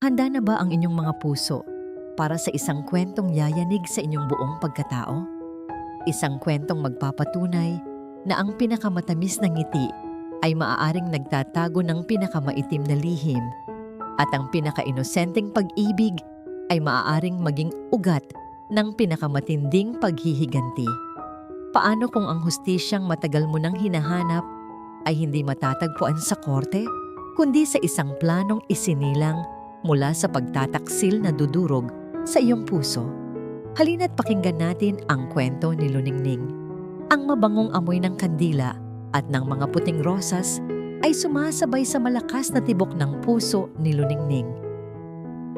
Handa na ba ang inyong mga puso para sa isang kwentong yayanig sa inyong buong pagkatao? Isang kwentong magpapatunay na ang pinakamatamis na ngiti ay maaaring nagtatago ng pinakamaitim na lihim at ang pinakainosenteng pag-ibig ay maaaring maging ugat ng pinakamatinding paghihiganti. Paano kung ang hustisyang matagal mo nang hinahanap ay hindi matatagpuan sa korte, kundi sa isang planong isinilang mula sa pagtataksil na dudurog sa iyong puso? Halina't pakinggan natin ang kwento ni Luningning. Ang mabangong amoy ng kandila at ng mga puting rosas ay sumasabay sa malakas na tibok ng puso ni Luningning.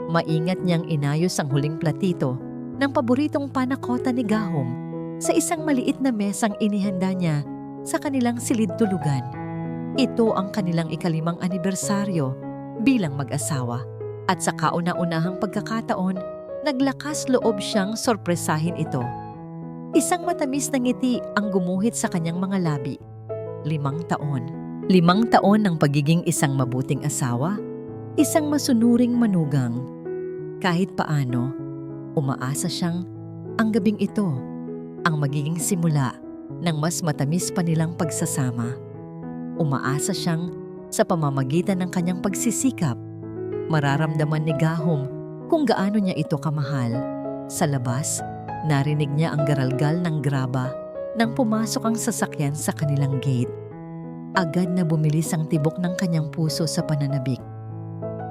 Maingat niyang inayos ang huling platito ng paboritong panakota ni Gahom sa isang maliit na mesang inihanda niya sa kanilang silid tulugan. Ito ang kanilang ika-5 anibersaryo bilang mag-asawa. At sa kauna-unahang pagkakataon, naglakas loob siyang sorpresahin ito. Isang matamis na ngiti ang gumuhit sa kanyang mga labi. 5 taon. 5 taon ng pagiging isang mabuting asawa, isang masunuring manugang. Kahit paano, umaasa siyang ang gabing ito ang magiging simula ng mas matamis pa nilang pagsasama. Umaasa siyang sa pamamagitan ng kanyang pagsisikap, mararamdaman ni Gahom kung gaano niya ito kamahal. Sa labas, narinig niya ang garalgal ng graba nang pumasok ang sasakyan sa kanilang gate. Agad na bumilis ang tibok ng kanyang puso sa pananabik.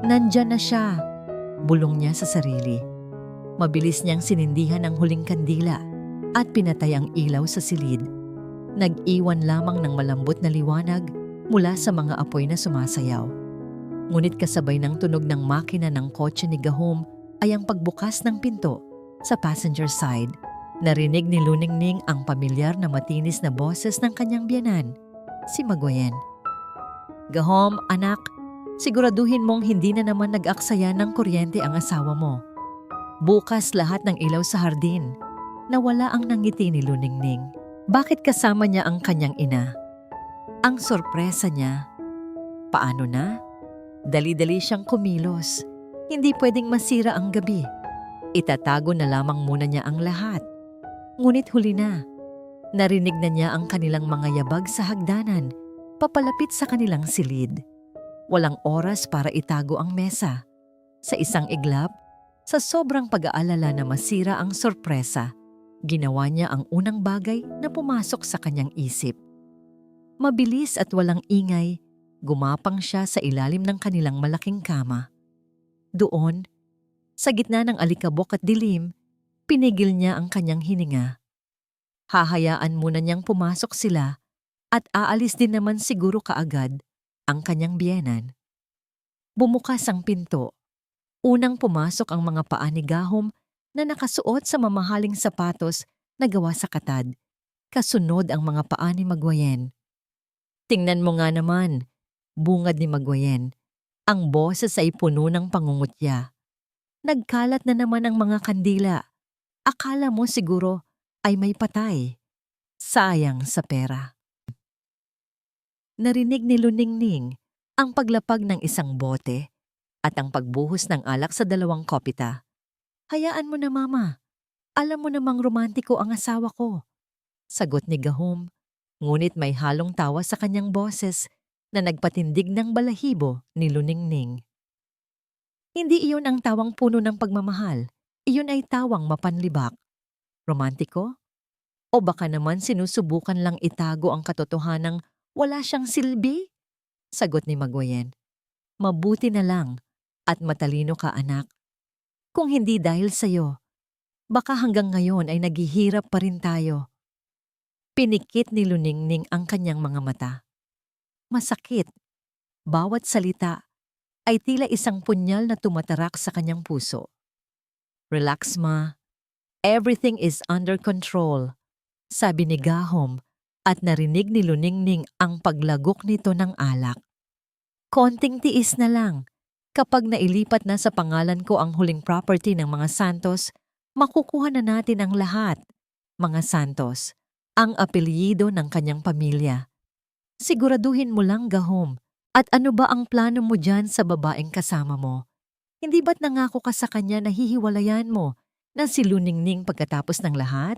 Nandyan na siya, bulong niya sa sarili. Mabilis niyang sinindihan ang huling kandila at pinatay ang ilaw sa silid. Nag-iwan lamang ng malambot na liwanag mula sa mga apoy na sumasayaw. Ngunit kasabay ng tunog ng makina ng kotse ni Gahom ay ang pagbukas ng pinto sa passenger side. Narinig ni Luningning ang pamilyar na matinis na boses ng kanyang biyenan, si Maguyen. "Gahom, anak, siguraduhin mong hindi na naman nag-aksaya ng kuryente ang asawa mo. Bukas lahat ng ilaw sa hardin." Nawala ang nangiti ni Luningning. Bakit kasama niya ang kanyang ina? Ang sorpresa niya. Paano na? Dali-dali siyang kumilos. Hindi pwedeng masira ang gabi. Itatago na lamang muna niya ang lahat. Ngunit huli na. Narinig na niya ang kanilang mga yabag sa hagdanan, papalapit sa kanilang silid. Walang oras para itago ang mesa. Sa isang iglap, sa sobrang pag-aalala na masira ang sorpresa, ginawa niya ang unang bagay na pumasok sa kanyang isip. Mabilis at walang ingay, gumapang siya sa ilalim ng kanilang malaking kama. Doon, sa gitna ng alikabok at dilim, pinigil niya ang kanyang hininga. Hahayaan muna niyang pumasok sila at aalis din naman siguro kaagad ang kanyang biyenan. Bumukas ang pinto. Unang pumasok ang mga paa ni Gahom na nakasuot sa mamahaling sapatos na gawa sa katad. Kasunod ang mga paa ni Maguyen. "Tingnan mo nga naman," bungad ni Maguyen. Ang boses ay puno ng pangungutya. "Nagkalat na naman ang mga kandila. Akala mo siguro ay may patay. Sayang sa pera." Narinig ni Luningning ang paglapag ng isang bote at ang pagbuhos ng alak sa 2 kopita. "Hayaan mo na, Mama. Alam mo namang romantiko ang asawa ko," sagot ni Gahom, ngunit may halong tawa sa kanyang boses na nagpatindig ng balahibo ni Luningning. Hindi iyon ang tawang puno ng pagmamahal. Iyon ay tawang mapanlibak. Romantiko? O baka naman sinusubukan lang itago ang katotohanang wala siyang silbi? Sagot ni Maguyen. "Mabuti na lang at matalino ka, anak. Kung hindi dahil sa'yo, baka hanggang ngayon ay naghihirap pa rin tayo." Pinikit ni Luningning ang kanyang mga mata. Masakit. Bawat salita ay tila isang punyal na tumatarak sa kanyang puso. "Relax, Ma. Everything is under control," sabi ni Gahom at narinig ni Luningning ang paglagok nito ng alak. "Konting tiis na lang. Kapag nailipat na sa pangalan ko ang huling property ng mga Santos, makukuha na natin ang lahat. Mga Santos, ang apelyido ng kanyang pamilya. Siguraduhin mo lang, Gahom. At ano ba ang plano mo dyan sa babaeng kasama mo? Hindi ba't nangako ka sa kanya na hihiwalayan mo na si Luningning pagkatapos ng lahat?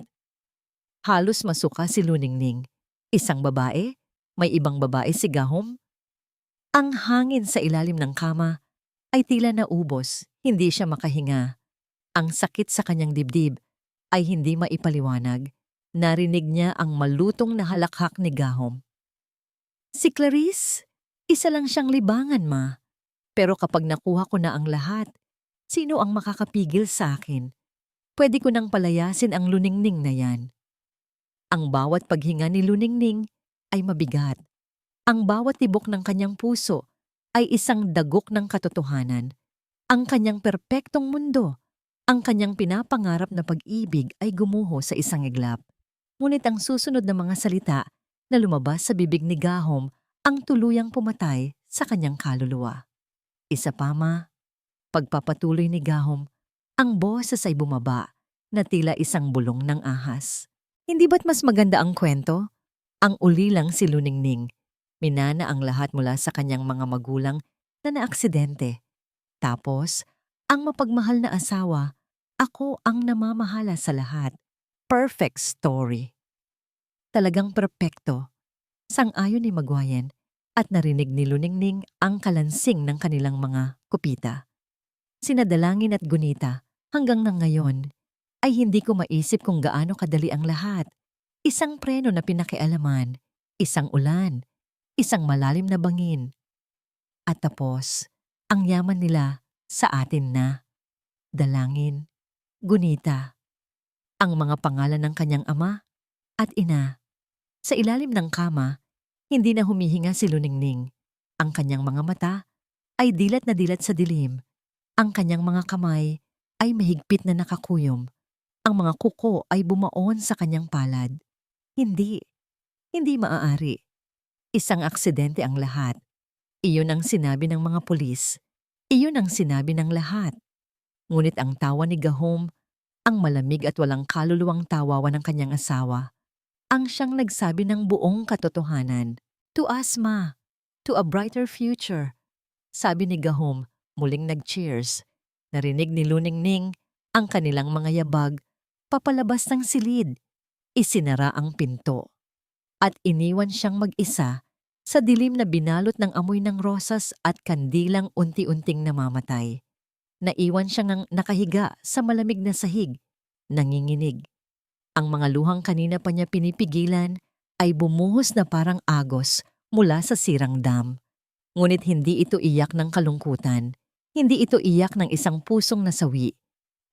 Halos masuka si Luningning. Isang babae, may ibang babae si Gahom. Ang hangin sa ilalim ng kama ay tila naubos, hindi siya makahinga. Ang sakit sa kanyang dibdib ay hindi maipaliwanag. Narinig niya ang malutong na halakhak ni Gahom. Si Clarice, isa lang siyang libangan, ma. Pero kapag nakuha ko na ang lahat, sino ang makakapigil sa akin? Pwede ko nang palayasin ang Luningning na yan. Ang bawat paghinga ni Luningning ay mabigat. Ang bawat tibok ng kanyang puso ay isang dagok ng katotohanan. Ang kanyang perpektong mundo, ang kanyang pinapangarap na pag-ibig ay gumuho sa isang iglap. Ngunit ang susunod na mga salita na lumabas sa bibig ni Gahom ang tuluyang pumatay sa kanyang kaluluwa. Isa pa, ma, pagpapatuloy ni Gahom, ang boses ay bumaba na tila isang bulong ng ahas. Hindi ba't mas maganda ang kwento? Ang ulilang si Luningning. Minana ang lahat mula sa kanyang mga magulang na naaksidente. Tapos, ang mapagmahal na asawa, ako ang namamahala sa lahat. Perfect story. Talagang perpekto. Sang-ayon ni Magwayen at narinig ni Luningning ang kalansing ng kanilang mga kupita. Sinadalangin at gunita hanggang ng ngayon ay hindi ko maisip kung gaano kadali ang lahat. Isang preno na pinakialaman, isang ulan, isang malalim na bangin. At tapos, ang yaman nila sa atin na. Dalangin, gunita, ang mga pangalan ng kanyang ama at ina. Sa ilalim ng kama, hindi na humihinga si Luningning. Ang kanyang mga mata ay dilat na dilat sa dilim. Ang kanyang mga kamay ay mahigpit na nakakuyom. Ang mga kuko ay bumaon sa kanyang palad. Hindi maaari. Isang aksidente ang lahat. Iyon ang sinabi ng mga pulis. Iyon ang sinabi ng lahat. Ngunit ang tawa ni Gahom, ang malamig at walang kaluluwang tawawa ng kanyang asawa, ang siyang nagsabi ng buong katotohanan. To us, ma. To a brighter future. Sabi ni Gahom, muling nag-cheers. Narinig ni Luningning ang kanilang mga yabag, papalabas ng silid. Isinara ang pinto. At iniwan siyang mag-isa sa dilim na binalot ng amoy ng rosas at kandilang unti-unting namamatay. Naiwan siyang nakahiga sa malamig na sahig, nanginginig. Ang mga luhang kanina pa niya pinipigilan ay bumuhos na parang agos mula sa sirang dam. Ngunit hindi ito iyak ng kalungkutan. Hindi ito iyak ng isang pusong nasawi.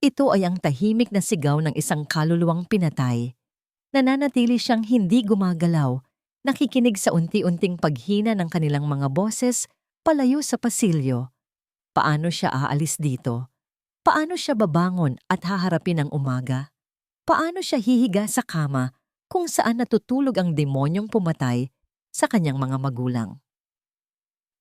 Ito ay ang tahimik na sigaw ng isang kaluluwang pinatay. Nananatili siyang hindi gumagalaw, nakikinig sa unti-unting paghina ng kanilang mga boses palayo sa pasilyo. Paano siya aalis dito? Paano siya babangon at haharapin ang umaga? Paano siya hihiga sa kama kung saan natutulog ang demonyong pumatay sa kanyang mga magulang?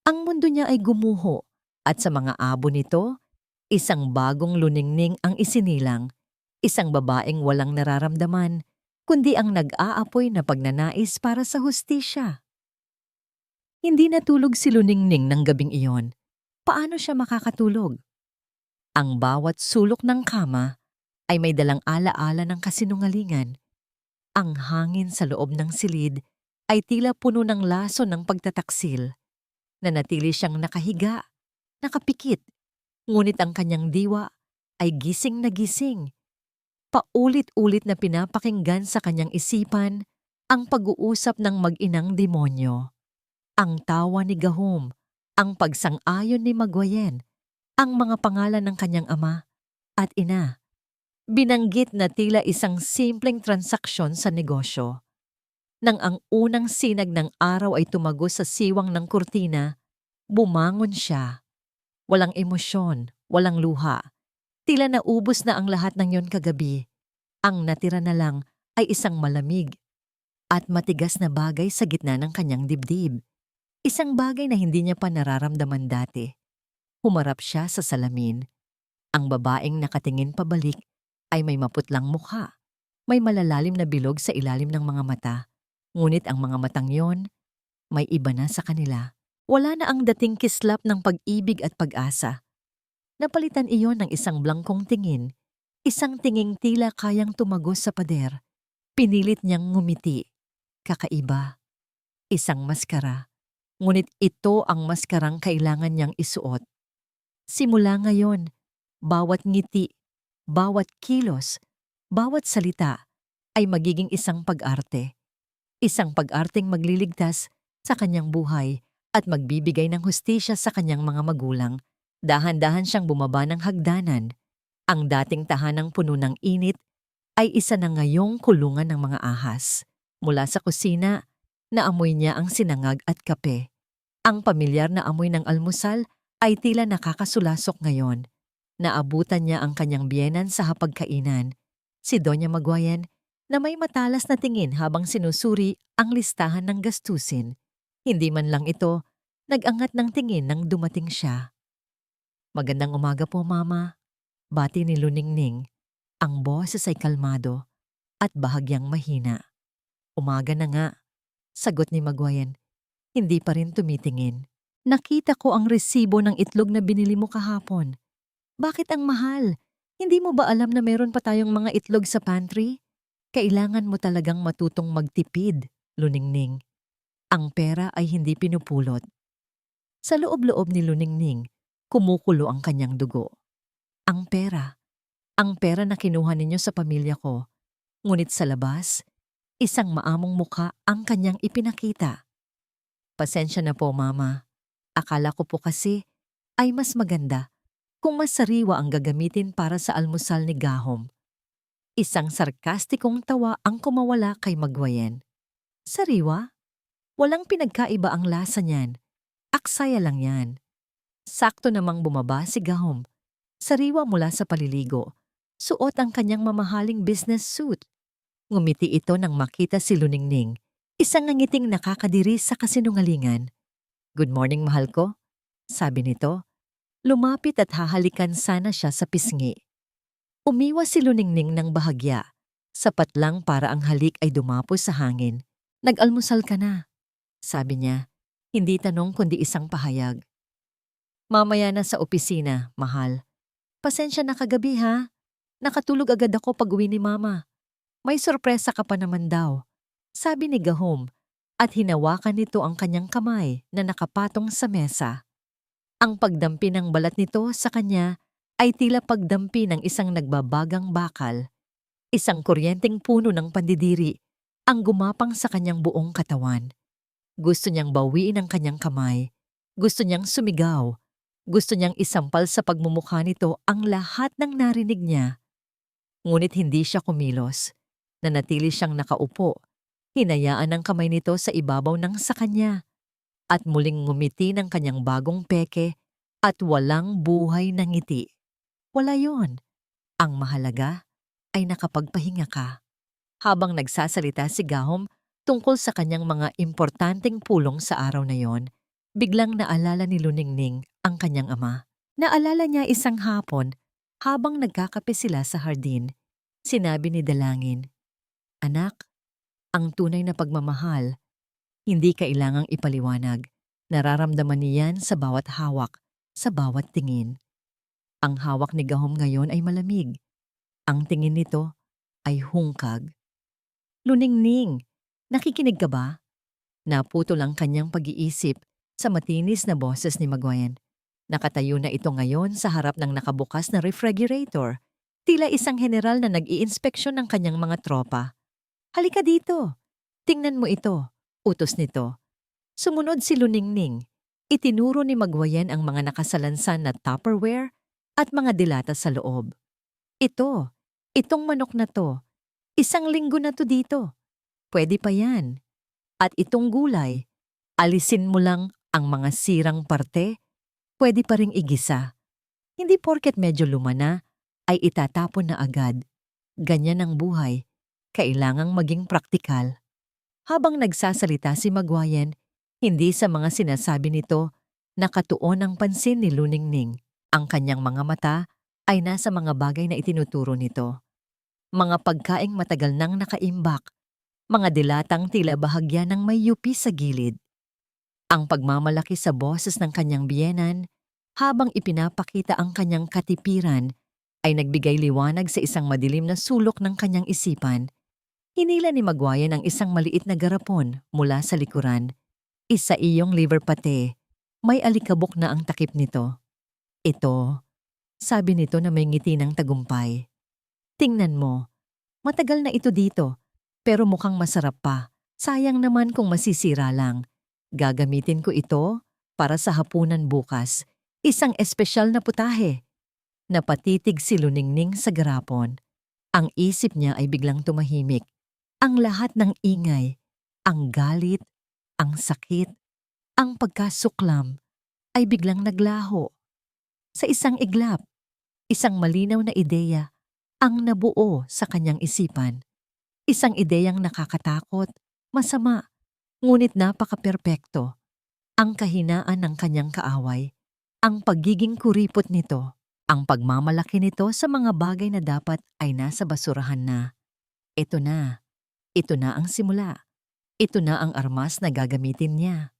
Ang mundo niya ay gumuho at sa mga abo nito, isang bagong Luningning ang isinilang, isang babaeng walang nararamdaman, kundi ang nag-aapoy na pagnanais para sa hustisya. Hindi natulog si Luningning ng gabing iyon. Paano siya makakatulog? Ang bawat sulok ng kama ay may dalang alaala ng kasinungalingan. Ang hangin sa loob ng silid ay tila puno ng laso ng pagtataksil. Nanatili siyang nakahiga, nakapikit, ngunit ang kanyang diwa ay gising na gising. Paulit-ulit na pinapakinggan sa kanyang isipan ang pag-uusap ng mag-inang demonyo. Ang tawa ni Gahom, ang pagsang-ayon ni Magwayen, ang mga pangalan ng kanyang ama at ina. Binanggit na tila isang simpleng transaksyon sa negosyo. Nang ang unang sinag ng araw ay tumagos sa siwang ng kurtina, bumangon siya. Walang emosyon, walang luha. Tila naubos na ang lahat ng yon kagabi. Ang natira na lang ay isang malamig at matigas na bagay sa gitna ng kanyang dibdib. Isang bagay na hindi niya pa nararamdaman dati. Humarap siya sa salamin. Ang babaeng nakatingin pabalik ay may maputlang mukha. May malalalim na bilog sa ilalim ng mga mata. Ngunit ang mga matang yon, may iba na sa kanila. Wala na ang dating kislap ng pag-ibig at pag-asa. Napalitan iyon ng isang blangkong tingin, isang tinging tila kayang tumagos sa pader. Pinilit niyang ngumiti. Kakaiba. Isang maskara. Ngunit ito ang maskarang kailangan niyang isuot. Simula ngayon, bawat ngiti, bawat kilos, bawat salita ay magiging isang pag-arte. Isang pag-arteng magliligtas sa kanyang buhay at magbibigay ng hustisya sa kanyang mga magulang. Dahan-dahan siyang bumaba ng hagdanan. Ang dating tahanang puno ng init ay isa na ngayong kulungan ng mga ahas. Mula sa kusina, naamoy niya ang sinangag at kape. Ang pamilyar na amoy ng almusal ay tila nakakasulasok ngayon. Naabutan niya ang kanyang biyenan sa hapagkainan, si Doña Maguayan, na may matalas na tingin habang sinusuri ang listahan ng gastusin. Hindi man lang ito nag-angat ng tingin nang dumating siya. "Magandang umaga po, Mama," bati ni Luningning. Ang boses ay kalmado at bahagyang mahina. "Umaga na nga," sagot ni Maguayan. Hindi pa rin tumitingin. "Nakita ko ang resibo ng itlog na binili mo kahapon. Bakit ang mahal? Hindi mo ba alam na meron pa tayong mga itlog sa pantry? Kailangan mo talagang matutong magtipid, Luningning. Ang pera ay hindi pinupulot." Sa loob-loob ni Luningning, kumukulo ang kanyang dugo. Ang pera na kinuha ninyo sa pamilya ko. Ngunit sa labas, isang maamong muka ang kanyang ipinakita. "Pasensya na po, Mama. Akala ko po kasi ay mas maganda kung mas sariwa ang gagamitin para sa almusal ni Gahom." Isang sarkastikong tawa ang kumawala kay Maguayan. "Sariwa? Walang pinagkaiba ang lasa niyan. Aksaya lang yan." Sakto namang bumaba si Gahom. Sariwa mula sa paliligo. Suot ang kanyang mamahaling business suit. Ngumiti ito nang makita si Luningning. Isang ngangiting nakakadiri sa kasinungalingan. "Good morning, mahal ko," sabi nito. Lumapit at hahalikan sana siya sa pisngi. Umiwas si Luningning ng bahagya. Sapat lang para ang halik ay dumapos sa hangin. "Nag-almusal ka na," sabi niya. Hindi tanong kundi isang pahayag. "Mamaya na sa opisina, mahal. Pasensya na kagabi ha. Nakatulog agad ako pag-uwi ni Mama. May sorpresa ka pa naman daw," sabi ni Gahom at hinawakan nito ang kanyang kamay na nakapatong sa mesa. Ang pagdampi ng balat nito sa kanya ay tila pagdampi ng isang nagbabagang bakal. Isang kuryenteng puno ng pandidiri ang gumapang sa kanyang buong katawan. Gusto niyang bawiin ang kanyang kamay. Gusto niyang sumigaw. Gusto niyang isampal sa pagmumukha nito ang lahat ng narinig niya. Ngunit hindi siya kumilos. Nanatili siyang nakaupo. Hinayaan ang kamay nito sa ibabaw ng sa kanya. At muling ngumiti ng kanyang bagong peke at walang buhay na ngiti. Wala yon. Ang mahalaga ay nakapagpahinga ka. Habang nagsasalita si Gahom tungkol sa kanyang mga importanteng pulong sa araw na yon, biglang naalala ni Luningning ang kanyang ama. Naalala niya isang hapon habang nagkakape sila sa hardin. Sinabi ni Dalangin, "Anak, ang tunay na pagmamahal, hindi kailangang ipaliwanag. Nararamdaman niyan sa bawat hawak, sa bawat tingin." Ang hawak ni Gahom ngayon ay malamig. Ang tingin nito ay hungkag. "Luningning, nakikinig ka ba?" Naputol ang kanyang pag-iisip sa matinis na boses ni Maguayan. Nakatayo na ito ngayon sa harap ng nakabukas na refrigerator. Tila isang general na nag-iinspeksyon ng kanyang mga tropa. "Halika dito. Tingnan mo ito," utos nito. Sumunod si Luningning. Itinuro ni Maguayan ang mga nakasalansan na Tupperware at mga dilata sa loob. Itong manok na to. 1 linggo na to dito. Pwede pa yan. At itong gulay, alisin mo lang ang mga sirang parte, pwede pa ring igisa. Hindi porket medyo luma na, ay itatapon na agad. Ganyan ang buhay. Kailangang maging praktikal. Habang nagsasalita si Maguayan, hindi sa mga sinasabi nito nakatuon ang pansin ni Luningning. Ang kanyang mga mata ay nasa mga bagay na itinuturo nito. Mga pagkaing matagal nang nakaimbak, mga dilatang tila bahagya ng may yupi sa gilid. Ang pagmamalaki sa boses ng kanyang biyenan, Habang ipinapakita ang kanyang katipiran, ay nagbigay liwanag sa isang madilim na sulok ng kanyang isipan. Hinila ni Maguire ang isang maliit na garapon mula sa likuran. Isa iyong liver pate. May alikabok na ang takip nito. Ito, sabi nito na may ngiti ng tagumpay. Tingnan mo, matagal na ito dito, pero mukhang masarap pa. Sayang naman kung masisira lang. Gagamitin ko ito para sa hapunan bukas. Isang espesyal na putahe. Napatitig si Luningning sa garapon. Ang isip niya ay biglang tumahimik. Ang lahat ng ingay, ang galit, ang sakit, ang pagkasuklam ay biglang naglaho. Sa isang iglap, isang malinaw na ideya ang nabuo sa kanyang isipan. Isang ideyang nakakatakot, masama, ngunit napaka-perpekto. Ang kahinaan ng kanyang kaaway, ang pagiging kuripot nito, ang pagmamalaki nito sa mga bagay na dapat ay nasa basurahan na. Ito na. Ito na ang simula. Ito na ang armas na gagamitin niya.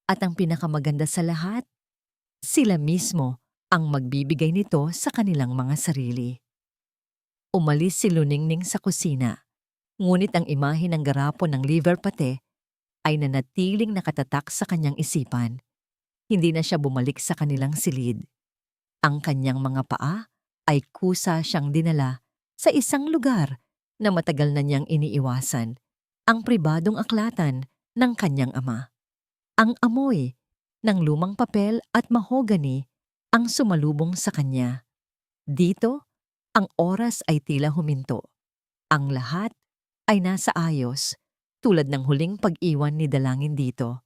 At ang pinakamaganda sa lahat, sila mismo ang magbibigay nito sa kanilang mga sarili. Umalis si Luningning sa kusina, ngunit ang imahe ng garapon ng liver pate ay nanatiling nakatatak sa kanyang isipan. Hindi na siya bumalik sa kanilang silid. Ang kanyang mga paa ay kusa siyang dinala sa isang lugar na matagal na niyang iniiwasan, ang pribadong aklatan ng kanyang ama. Ang amoy ng lumang papel at mahogany ang sumalubong sa kanya. Dito, ang oras ay tila huminto. Ang lahat ay nasa ayos, tulad ng huling pag-iwan ni Dalangin dito.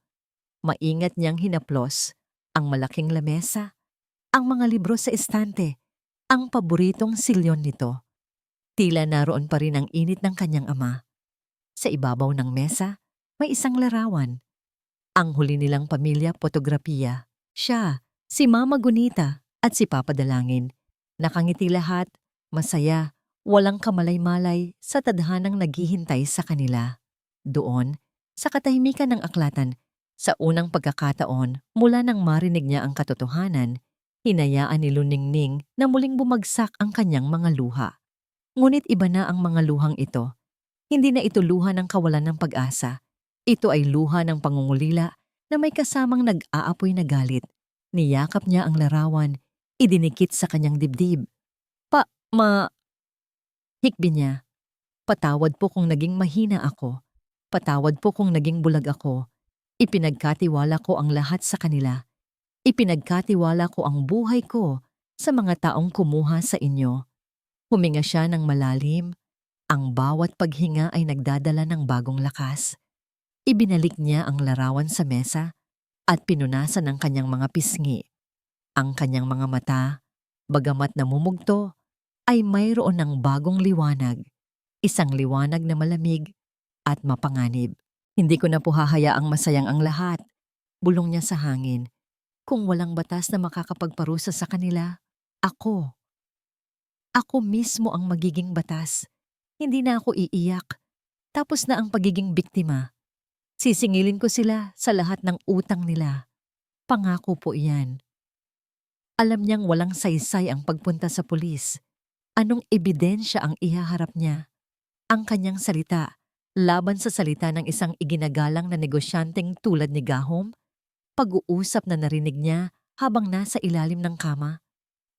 Maingat niyang hinaplos ang malaking lamesa, ang mga libro sa estante, ang paboritong silyon nito. Tila naroon pa rin ang init ng kanyang ama. Sa ibabaw ng mesa, may isang larawan. Ang huli nilang pamilya fotografiya. Siya, si Mama Gunita at si Papa Dalangin. Nakangiti lahat, masaya, walang kamalay-malay sa tadhanang naghihintay sa kanila. Doon, sa katahimikan ng aklatan, sa unang pagkakataon mula nang marinig niya ang katotohanan, hinayaan ni Luningning na muling bumagsak ang kanyang mga luha. Ngunit iba na ang mga luhang ito. Hindi na ito luha ng kawalan ng pag-asa. Ito ay luha ng pangungulila na may kasamang nag-aapoy na galit. Niyakap niya ang larawan, idinikit sa kanyang dibdib. Hikbi niya. Patawad po kung naging mahina ako. Patawad po kung naging bulag ako. Ipinagkatiwala ko ang lahat sa kanila. Ipinagkatiwala ko ang buhay ko sa mga taong kumuha sa inyo. Huminga siya ng malalim. Ang bawat paghinga ay nagdadala ng bagong lakas. Ibinalik niya ang larawan sa mesa at pinunasan ang kanyang mga pisngi. Ang kanyang mga mata, bagamat namumugto, ay mayroon ng bagong liwanag. Isang liwanag na malamig at mapanganib. Hindi ko na po hahayaang masayang ang lahat. Bulong niya sa hangin. Kung walang batas na makakapagparusa sa kanila, ako mismo ang magiging batas. Hindi na ako iiyak. Tapos na ang pagiging biktima. Sisingilin ko sila sa lahat ng utang nila. Pangako po iyan. Alam niyang walang saysay ang pagpunta sa pulis. Anong ebidensya ang ihaharap niya? Ang kanyang salita, laban sa salita ng isang iginagalang na negosyanteng tulad ni Gahom? Pag-uusap na narinig niya habang nasa ilalim ng kama?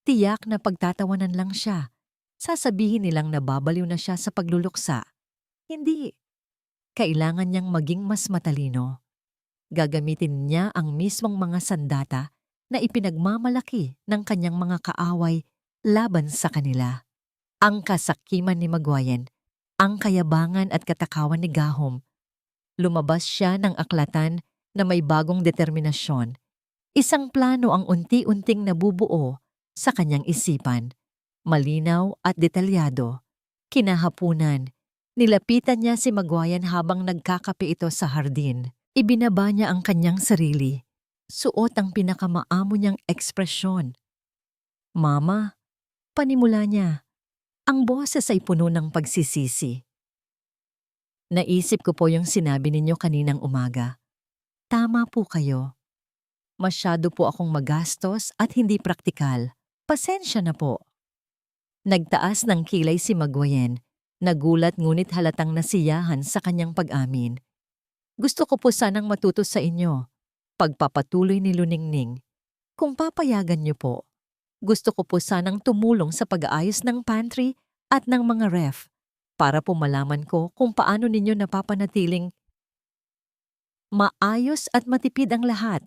Tiyak na pagtatawanan lang siya. Sasabihin nilang nababaliw na siya sa pagluluksa. Hindi. Kailangan niyang maging mas matalino. Gagamitin niya ang mismong mga sandata na ipinagmamalaki ng kanyang mga kaaway laban sa kanila. Ang kasakiman ni Maguire, ang kayabangan at katakawan ni Gahom. Lumabas siya ng aklatan na may bagong determinasyon. Isang plano ang unti-unting nabubuo sa kanyang isipan. Malinaw at detalyado. Kinahapunan, nilapitan niya si Maguire habang nagkakape ito sa hardin. Ibinaba niya ang kanyang sarili. Suot ang pinakamaamo niyang ekspresyon. Mama, panimula niya. Ang boses ay puno ng pagsisisi. Naisip ko po yung sinabi ninyo kaninang umaga. Tama po kayo. Masyado po akong magastos at hindi praktikal. Pasensya na po. Nagtaas ng kilay si Magwayen. Nagulat ngunit halatang nasiyahan sa kanyang pag-amin. Gusto ko po sanang matuto sa inyo. Pagpapatuloy ni Luningning. Kung papayagan niyo po, gusto ko po sanang tumulong sa pag-aayos ng pantry at ng mga ref para po malaman ko kung paano ninyo napapanatiling maayos at matipid ang lahat.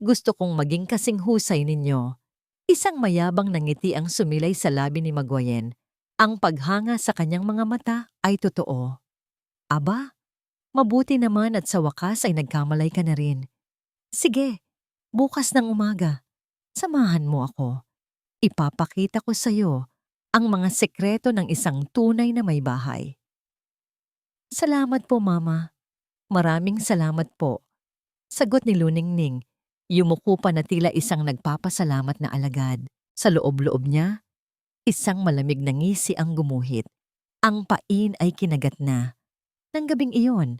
Gusto kong maging kasing husay ninyo. Isang mayabang na ngiti ang sumilay sa labi ni Magwayen. Ang paghanga sa kanyang mga mata ay totoo. Aba, mabuti naman at sa wakas ay nagkamalay ka na rin. Sige, bukas ng umaga, samahan mo ako. Ipapakita ko sa iyo ang mga sekreto ng isang tunay na may bahay. Salamat po, Mama. Maraming salamat po. Sagot ni Luningning. Yumuko pa na tila isang nagpapasalamat na alagad. Sa loob-loob niya, isang malamig na ngisi ang gumuhit. Ang pain ay kinagat na. Nang gabing iyon,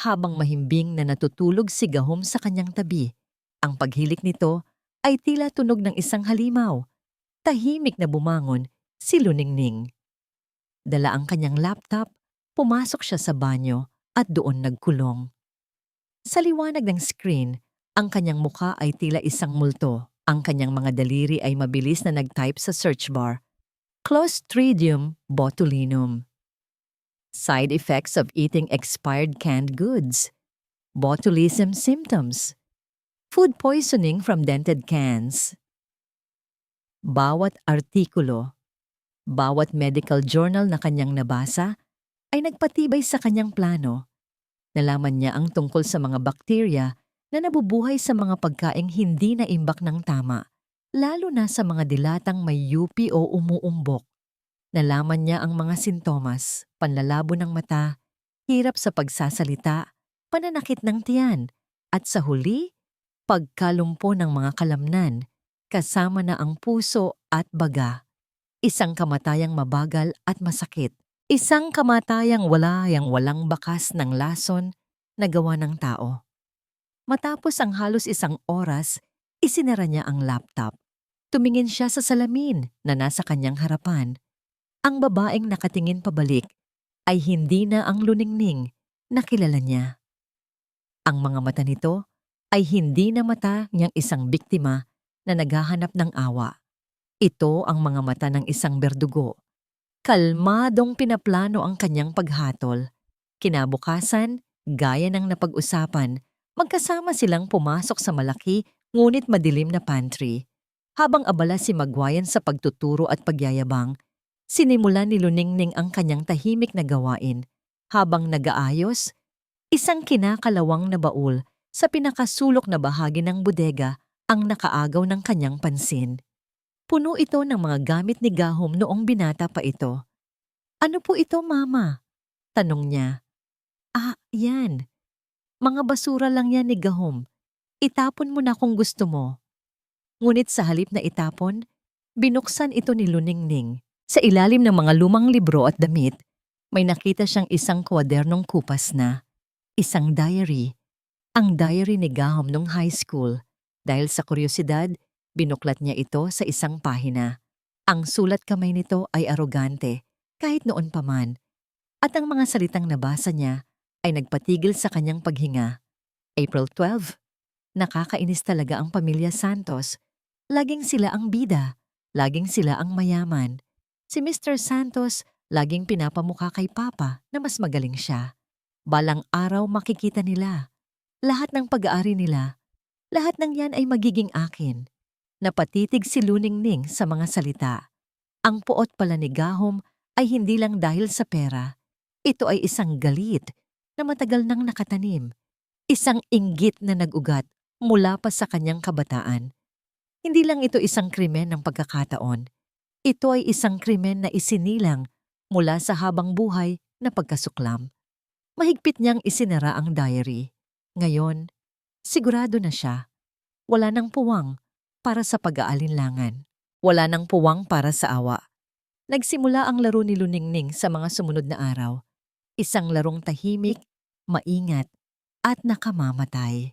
habang mahimbing na natutulog si Gahom sa kanyang tabi, ang paghilik nito ay tila tunog ng isang halimaw. Tahimik na bumangon si Luningning. Dala ang kanyang laptop, pumasok siya sa banyo at doon nagkulong. Sa liwanag ng screen, ang kanyang mukha ay tila isang multo. Ang kanyang mga daliri ay mabilis na nag-type sa search bar. Clostridium botulinum. Side effects of eating expired canned goods. Botulism symptoms. Food poisoning from dented cans. Bawat artikulo, bawat medical journal na kanyang nabasa ay nagpatibay sa kanyang plano. Nalaman niya ang tungkol sa mga bakterya na nabubuhay sa mga pagkaing hindi naimbak ng tama, lalo na sa mga dilatang may yupi o umuumbok. Nalaman niya ang mga sintomas, panlalabo ng mata, hirap sa pagsasalita, pananakit ng tiyan, at sa huli, pagkalumpo ng mga kalamnan, kasama na ang puso at baga. Isang kamatayang mabagal at masakit. Isang kamatayang walang bakas ng lason na gawa ng tao. Matapos ang halos isang oras, isinara niya ang laptop. Tumingin siya sa salamin na nasa kanyang harapan. Ang babaeng nakatingin pabalik ay hindi na ang Luningning na kilala niya. Ang mga mata nito ay hindi na mata niyang isang biktima na naghahanap ng awa. Ito ang mga mata ng isang berdugo. Kalmadong pinaplano ang kanyang paghatol. Kinabukasan, gaya ng napag-usapan, magkasama silang pumasok sa malaki ngunit madilim na pantry. Habang abala si Magwayen sa pagtuturo at pagyayabang, sinimulan ni Luningning ang kanyang tahimik na gawain. Habang nag-aayos, isang kinakalawang na baul sa pinakasulok na bahagi ng bodega ang nakaagaw ng kanyang pansin. Puno ito ng mga gamit ni Gahom noong binata pa ito. Ano po ito, Mama? Tanong niya. Yan. Mga basura lang yan ni Gahom. Itapon mo na kung gusto mo. Ngunit sa halip na itapon, binuksan ito ni Luningning. Sa ilalim ng mga lumang libro at damit, may nakita siyang isang kwadernong kupas na. Isang diary. Ang diary ni Gahom nung high school. Dahil sa kuryosidad, binuklat niya ito sa isang pahina. Ang sulat kamay nito ay arogante, kahit noon pa man. At ang mga salitang nabasa niya ay nagpatigil sa kanyang paghinga. April 12. Nakakainis talaga ang pamilya Santos. Laging sila ang bida. Laging sila ang mayaman. Si Mr. Santos laging pinapamukha kay Papa na mas magaling siya. Balang araw makikita nila. Lahat ng pag-aari nila. Lahat ng yan ay magiging akin. Napatitig si Luningning sa mga salita. Ang puot pala ni Gahom ay hindi lang dahil sa pera. Ito ay isang galit na matagal nang nakatanim. Isang inggit na nag-ugat mula pa sa kanyang kabataan. Hindi lang ito isang krimen ng pagkakataon. Ito ay isang krimen na isinilang mula sa habang buhay na pagkasuklam. Mahigpit niyang isinara ang diary. Ngayon, sigurado na siya. Wala nang puwang para sa pag-aalinlangan. Wala nang puwang para sa awa. Nagsimula ang laro ni Luningning sa mga sumunod na araw. Isang larong tahimik, maingat, at nakamamatay.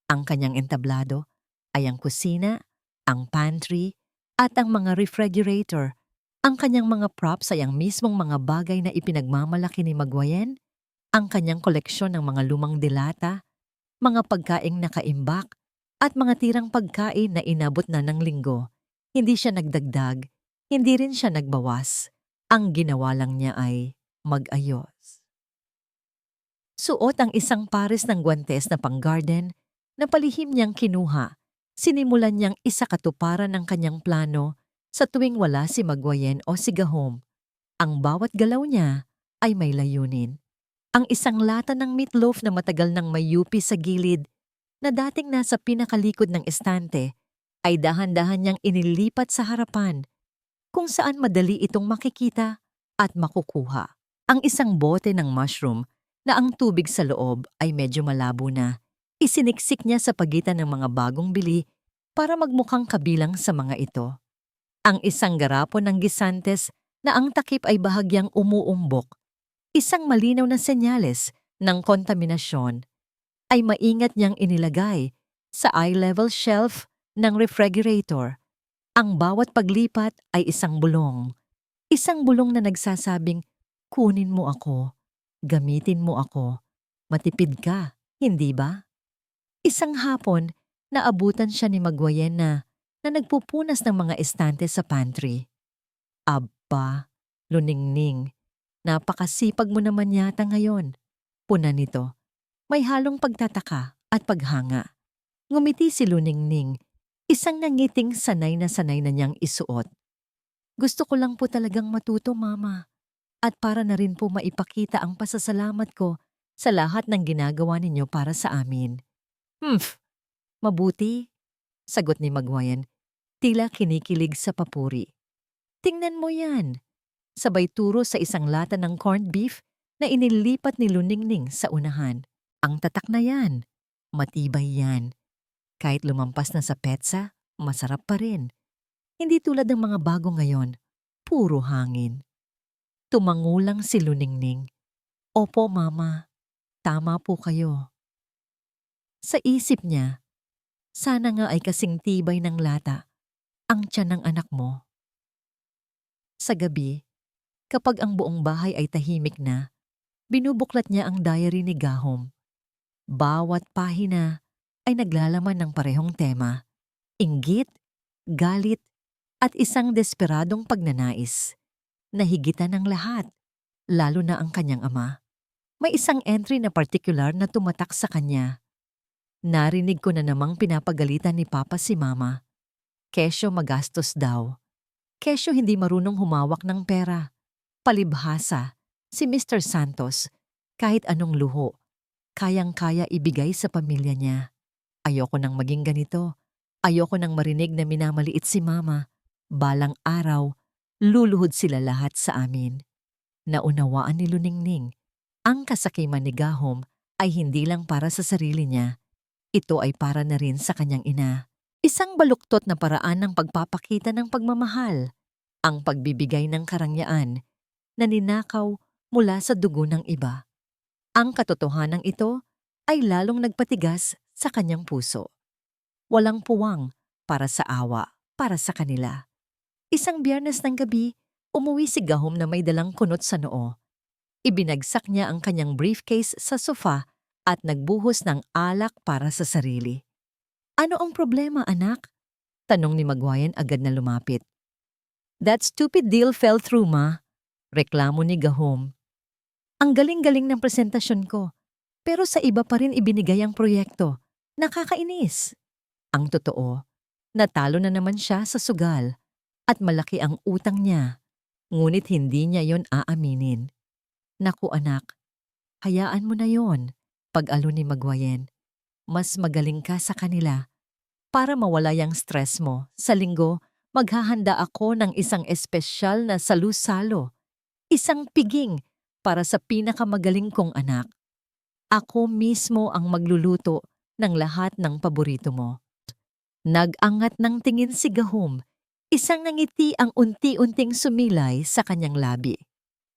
Ang kanyang entablado ay ang kusina, ang pantry, at ang mga refrigerator. Ang kanyang mga props ay ang mismong mga bagay na ipinagmamalaki ni Maguayen, ang kanyang koleksyon ng mga lumang dilata, mga pagkaing nakaimbak, at mga tirang pagkain na inabot na ng linggo. Hindi siya nagdagdag, hindi rin siya nagbawas. Ang ginawa lang niya ay mag-ayos. Suot ang isang pares ng guwantes na pang-garden na palihim niyang kinuha. Sinimulan niyang isakatuparan ng kanyang plano sa tuwing wala si Maguayen o si Gahom. Ang bawat galaw niya ay may layunin. Ang isang lata ng meatloaf na matagal nang may yupi sa gilid na dating nasa pinakalikod ng estante ay dahan-dahan niyang inilipat sa harapan kung saan madali itong makikita at makukuha. Ang isang bote ng mushroom na ang tubig sa loob ay medyo malabo na. Isiniksik niya sa pagitan ng mga bagong bili para magmukhang kabilang sa mga ito. Ang isang garapon ng gisantes na ang takip ay bahagyang umuumbok, isang malinaw na senyales ng kontaminasyon, ay maingat niyang inilagay sa eye-level shelf ng refrigerator. Ang bawat paglipat ay isang bulong na nagsasabing, kunin mo ako, gamitin mo ako, matipid ka, hindi ba? Isang hapon, naabutan siya ni Maguayen na nagpupunas ng mga estante sa pantry. Aba, Luningning, napakasipag mo naman yata ngayon. Puna nito, may halong pagtataka at paghanga. Ngumiti si Luningning, isang nangiting sanay na niyang isuot. Gusto ko lang po talagang matuto, Mama. At para na rin po maipakita ang pasasalamat ko sa lahat ng ginagawa ninyo para sa amin. Mabuti, sagot ni Maguayen, tila kinikilig sa papuri. Tingnan mo yan, sabay turo sa isang lata ng corned beef na inilipat ni Luningning sa unahan. Ang tatak na yan, matibay yan. Kahit lumampas na sa petsa, masarap pa rin. Hindi tulad ng mga bago ngayon, puro hangin. Tumangulang si Luningning. Opo, Mama, tama po kayo. Sa isip niya, sana nga ay kasing tibay ng lata ang tiyan ng anak mo. Sa gabi, kapag ang buong bahay ay tahimik na, binubuklat niya ang diary ni Gahom. Bawat pahina ay naglalaman ng parehong tema, inggit, galit, at isang desperadong pagnanais. Nahigitan ng lahat, lalo na ang kanyang ama. May isang entry na partikular na tumatak sa kanya. Narinig ko na namang pinapagalitan ni Papa si Mama. Kesyo magastos daw. Kesyo hindi marunong humawak ng pera. Palibhasa, si Mr. Santos, kahit anong luho, kayang-kaya ibigay sa pamilya niya. Ayoko nang maging ganito. Ayoko nang marinig na minamaliit si Mama. Balang araw, luluhod sila lahat sa amin. Naunawaan ni Luningning, ang kasakiman ni Gahom ay hindi lang para sa sarili niya. Ito ay para na rin sa kanyang ina. Isang baluktot na paraan ng pagpapakita ng pagmamahal, ang pagbibigay ng karangyaan na ninakaw mula sa dugo ng iba. Ang katotohanan ito ay lalong nagpatigas sa kanyang puso. Walang puwang para sa awa, para sa kanila. Isang Biyernes ng gabi, umuwi si Gahom na may dalang kunot sa noo. Ibinagsak niya ang kanyang briefcase sa sofa at nagbuhos ng alak para sa sarili. Ano ang problema, anak? Tanong ni Maguayen agad na lumapit. That stupid deal fell through, Ma. Reklamo ni Gahom. Ang galing-galing ng presentasyon ko, pero sa iba pa rin ibinigay ang proyekto. Nakakainis. Ang totoo, natalo na naman siya sa sugal at malaki ang utang niya, ngunit hindi niya yon aaminin. Naku anak, hayaan mo na yon. Pag-alo ni Maguayen, mas magaling ka sa kanila. Para mawala yung stress mo, sa linggo, maghahanda ako ng isang espesyal na salu-salo. Isang piging para sa pinakamagaling kong anak. Ako mismo ang magluluto ng lahat ng paborito mo. Nag-angat ng tingin si Gahom. Isang ngiti ang unti-unting sumilay sa kanyang labi.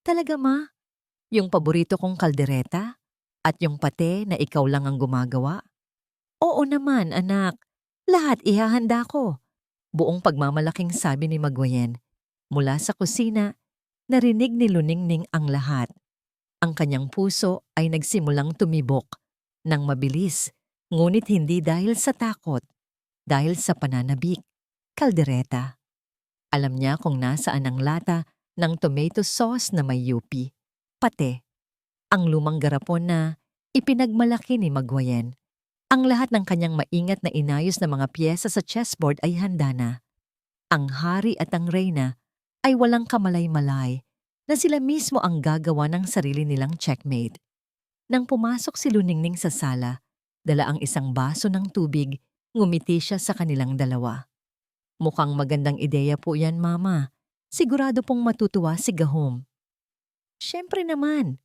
Talaga, Ma? Yung paborito kong kaldereta? At yung pate na ikaw lang ang gumagawa? Oo naman, anak. Lahat ihahanda ko. Buong pagmamalaking sabi ni Maguayen. Mula sa kusina, narinig ni Luningning ang lahat. Ang kanyang puso ay nagsimulang tumibok ng mabilis, ngunit hindi dahil sa takot, dahil sa pananabik. Kaldereta. Alam niya kung nasaan ang lata ng tomato sauce na may yupi. Pate, ang lumang garapon na ipinagmalaki ni Maguayen. Ang lahat ng kanyang maingat na inayos na mga piyesa sa chessboard ay handa na. Ang hari at ang reyna ay walang kamalay-malay na sila mismo ang gagawa ng sarili nilang checkmate. Nang pumasok si Luningning sa sala, dala ang isang baso ng tubig, ngumiti siya sa kanilang dalawa. Mukhang magandang ideya po yan, Mama. Sigurado pong matutuwa si Gahom. Siyempre naman,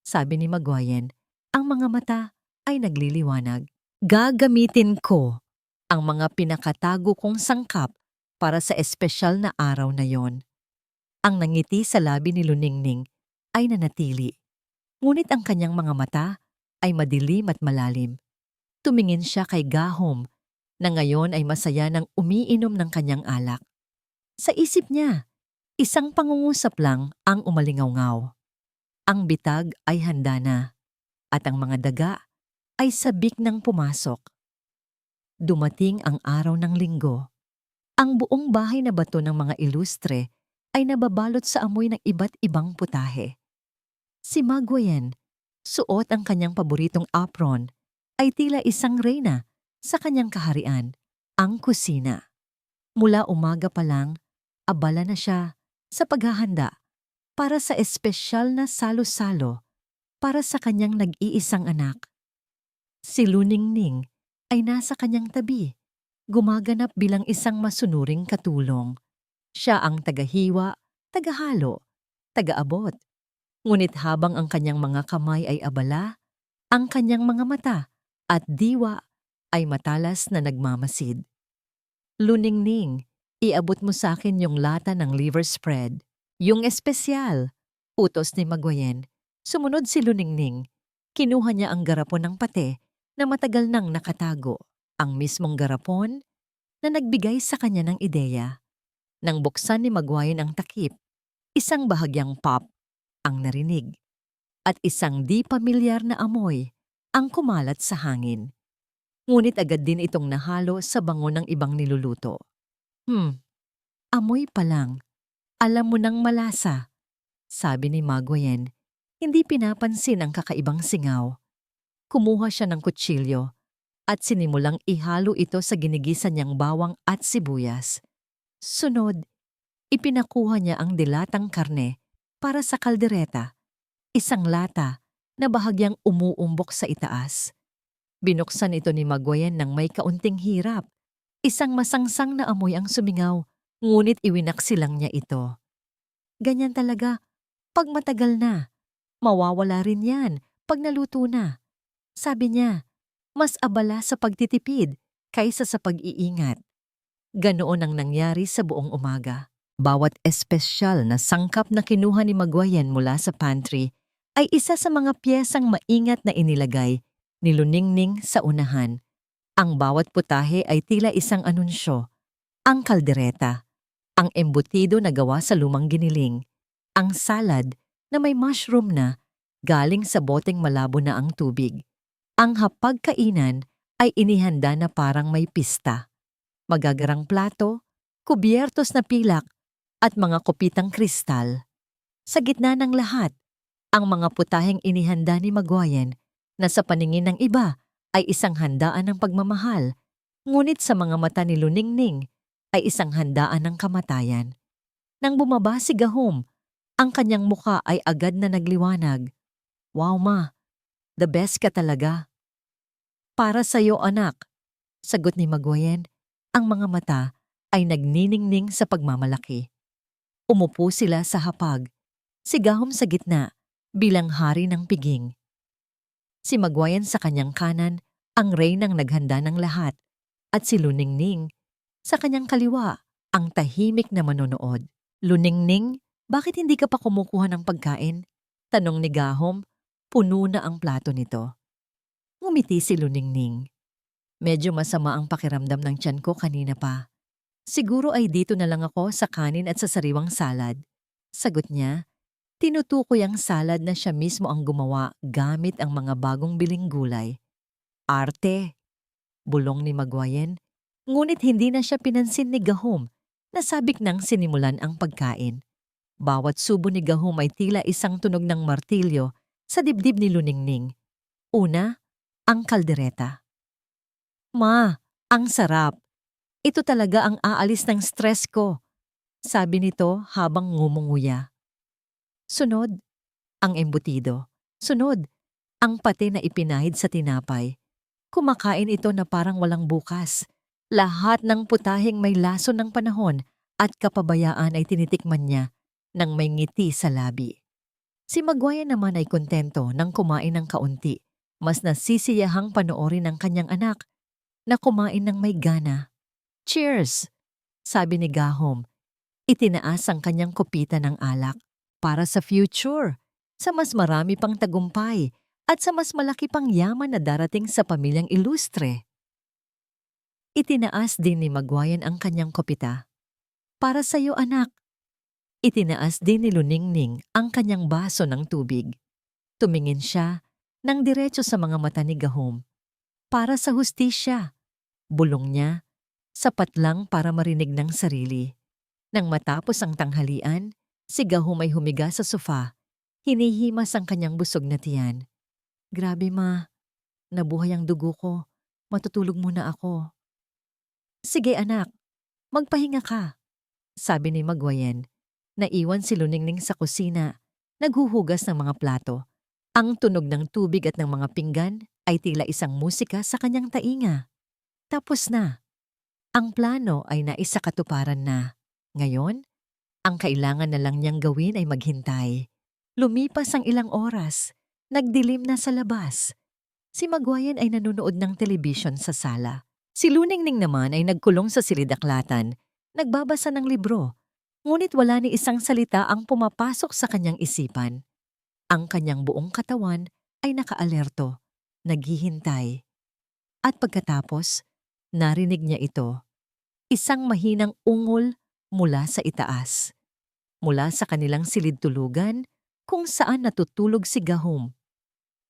sabi ni Maguayen, ang mga mata ay nagliliwanag. Gagamitin ko ang mga pinakatago kong sangkap para sa espesyal na araw na yon. Ang nangiti sa labi ni Luningning ay nanatili. Ngunit ang kanyang mga mata ay madilim at malalim. Tumingin siya kay Gahom na ngayon ay masaya ng umiinom ng kanyang alak. Sa isip niya, isang pangungusap lang ang umalingaw-ngaw. Ang bitag ay handa na at ang mga daga ay sabik ng pumasok. Dumating ang araw ng linggo. Ang buong bahay na bato ng mga ilustre ay nababalot sa amoy ng iba't ibang putahe. Si Maguayen, suot ang kanyang paboritong apron, ay tila isang reyna sa kanyang kaharian, ang kusina. Mula umaga pa lang, abala na siya sa paghahanda para sa espesyal na salo-salo para sa kanyang nag-iisang anak. Si Luningning ay nasa kanyang tabi, gumaganap bilang isang masunuring katulong. Siya ang tagahiwa, tagahalo, tagaabot. Ngunit habang ang kanyang mga kamay ay abala, ang kanyang mga mata at diwa ay matalas na nagmamasid. Luningning, iabot mo sa akin yung lata ng liver spread. Yung espesyal, utos ni Maguayen. Sumunod si Luningning. Kinuha niya ang garapon ng pate na matagal nang nakatago. Ang mismong garapon na nagbigay sa kanya ng ideya. Nang buksan ni Maguayen ang takip, isang bahagyang pop ang narinig at isang di pamilyar na amoy ang kumalat sa hangin. Ngunit agad din itong nahalo sa bango ng ibang niluluto. Amoy pa lang. Alam mo nang malasa, sabi ni Maguayen. Hindi pinapansin ang kakaibang singaw. Kumuha siya ng kutsilyo at sinimulang ihalo ito sa ginigisan niyang bawang at sibuyas. Sunod, ipinakuha niya ang dilatang karne para sa kaldereta, isang lata na bahagyang umuumbok sa itaas. Binuksan ito ni Maguayen ng may kaunting hirap. Isang masangsang na amoy ang sumingaw, ngunit iwinaksilang niya ito. Ganyan talaga, pag matagal na, mawawala rin yan pag naluto na. Sabi niya, mas abala sa pagtitipid kaysa sa pag-iingat. Ganoon ang nangyari sa buong umaga. Bawat espesyal na sangkap na kinuha ni Maguayen mula sa pantry ay isa sa mga piyesang maingat na inilagay ni Luningning sa unahan. Ang bawat putahe ay tila isang anunsyo. Ang kaldereta, ang embutido na gawa sa lumang giniling, ang salad na may mushroom na galing sa boteng malabo na ang tubig. Ang hapagkainan ay inihanda na parang may pista. Magagarang plato, kubyertos na pilak, at mga kopitang kristal. Sa gitna ng lahat, ang mga putaheng inihanda ni Maguayen na sa paningin ng iba ay isang handaan ng pagmamahal, ngunit sa mga mata ni Luningning ay isang handaan ng kamatayan. Nang bumaba si Gahom, ang kanyang muka ay agad na nagliwanag. Wow ma, the best ka talaga. Para sa'yo anak, sagot ni Maguayen, ang mga mata ay nagniningning sa pagmamalaki. Umupo sila sa hapag, si Gahom sa gitna bilang hari ng piging. Si Maguayen sa kanyang kanan, ang reynang naghanda ng lahat, at si Luningning sa kanyang kaliwa, ang tahimik na manonood. Luningning, bakit hindi ka pa kumukuha ng pagkain? Tanong ni Gahom, puno na ang plato nito. Ngumiti si Luningning. Medyo masama ang pakiramdam ng tiyan ko kanina pa. Siguro ay dito na lang ako sa kanin at sa sariwang salad. Sagot niya, tinutukoy ang salad na siya mismo ang gumawa gamit ang mga bagong biling gulay. Arte, bulong ni Magwayen. Ngunit hindi na siya pinansin ni Gahom na sabik nang sinimulan ang pagkain. Bawat subo ni Gahom ay tila isang tunog ng martilyo sa dibdib ni Luningning. Una, ang kaldereta. Ma, ang sarap. Ito talaga ang aalis ng stress ko, sabi nito habang ngumunguya. Sunod, ang embutido. Sunod, ang pate na ipinahid sa tinapay. Kumakain ito na parang walang bukas. Lahat ng putaheng may laso ng panahon at kapabayaan ay tinitikman niya nang may ngiti sa labi. Si Magwayan naman ay kontento nang kumain ng kaunti. Mas nasisiyahang panoorin ng kanyang anak na kumain ng may gana. Cheers! Sabi ni Gahom. Itinaas ang kanyang kopita ng alak para sa future, sa mas marami pang tagumpay at sa mas malaki pang yaman na darating sa pamilyang ilustre. Itinaas din ni Magwayan ang kanyang kopita. Para sa iyo, anak. Itinaas din ni Luningning ang kanyang baso ng tubig. Tumingin siya nang diretso sa mga mata ni Gahom. Para sa hustisya. Bulong niya, sapat lang para marinig ng sarili. Nang matapos ang tanghalian, si Gahom ay humiga sa sofa. Hinihimas ang kanyang busog na tiyan. Grabe ma, nabuhay ang dugo ko. Matutulog muna ako. Sige anak, magpahinga ka, sabi ni Magwayen. Naiwan si Luningning sa kusina, naghuhugas ng mga plato. Ang tunog ng tubig at ng mga pinggan ay tila isang musika sa kanyang tainga. Tapos na. Ang plano ay naisakatuparan na. Ngayon, ang kailangan na lang niyang gawin ay maghintay. Lumipas ang ilang oras. Nagdilim na sa labas. Si Magwayen ay nanonood ng telebisyon sa sala. Si Luningning naman ay nagkulong sa silidaklatan, nagbabasa ng libro. Ngunit wala ni isang salita ang pumapasok sa kanyang isipan. Ang kanyang buong katawan ay nakaalerto, naghihintay. At pagkatapos, narinig niya ito. Isang mahinang ungol mula sa itaas. Mula sa kanilang silid-tulugan kung saan natutulog si Gahom.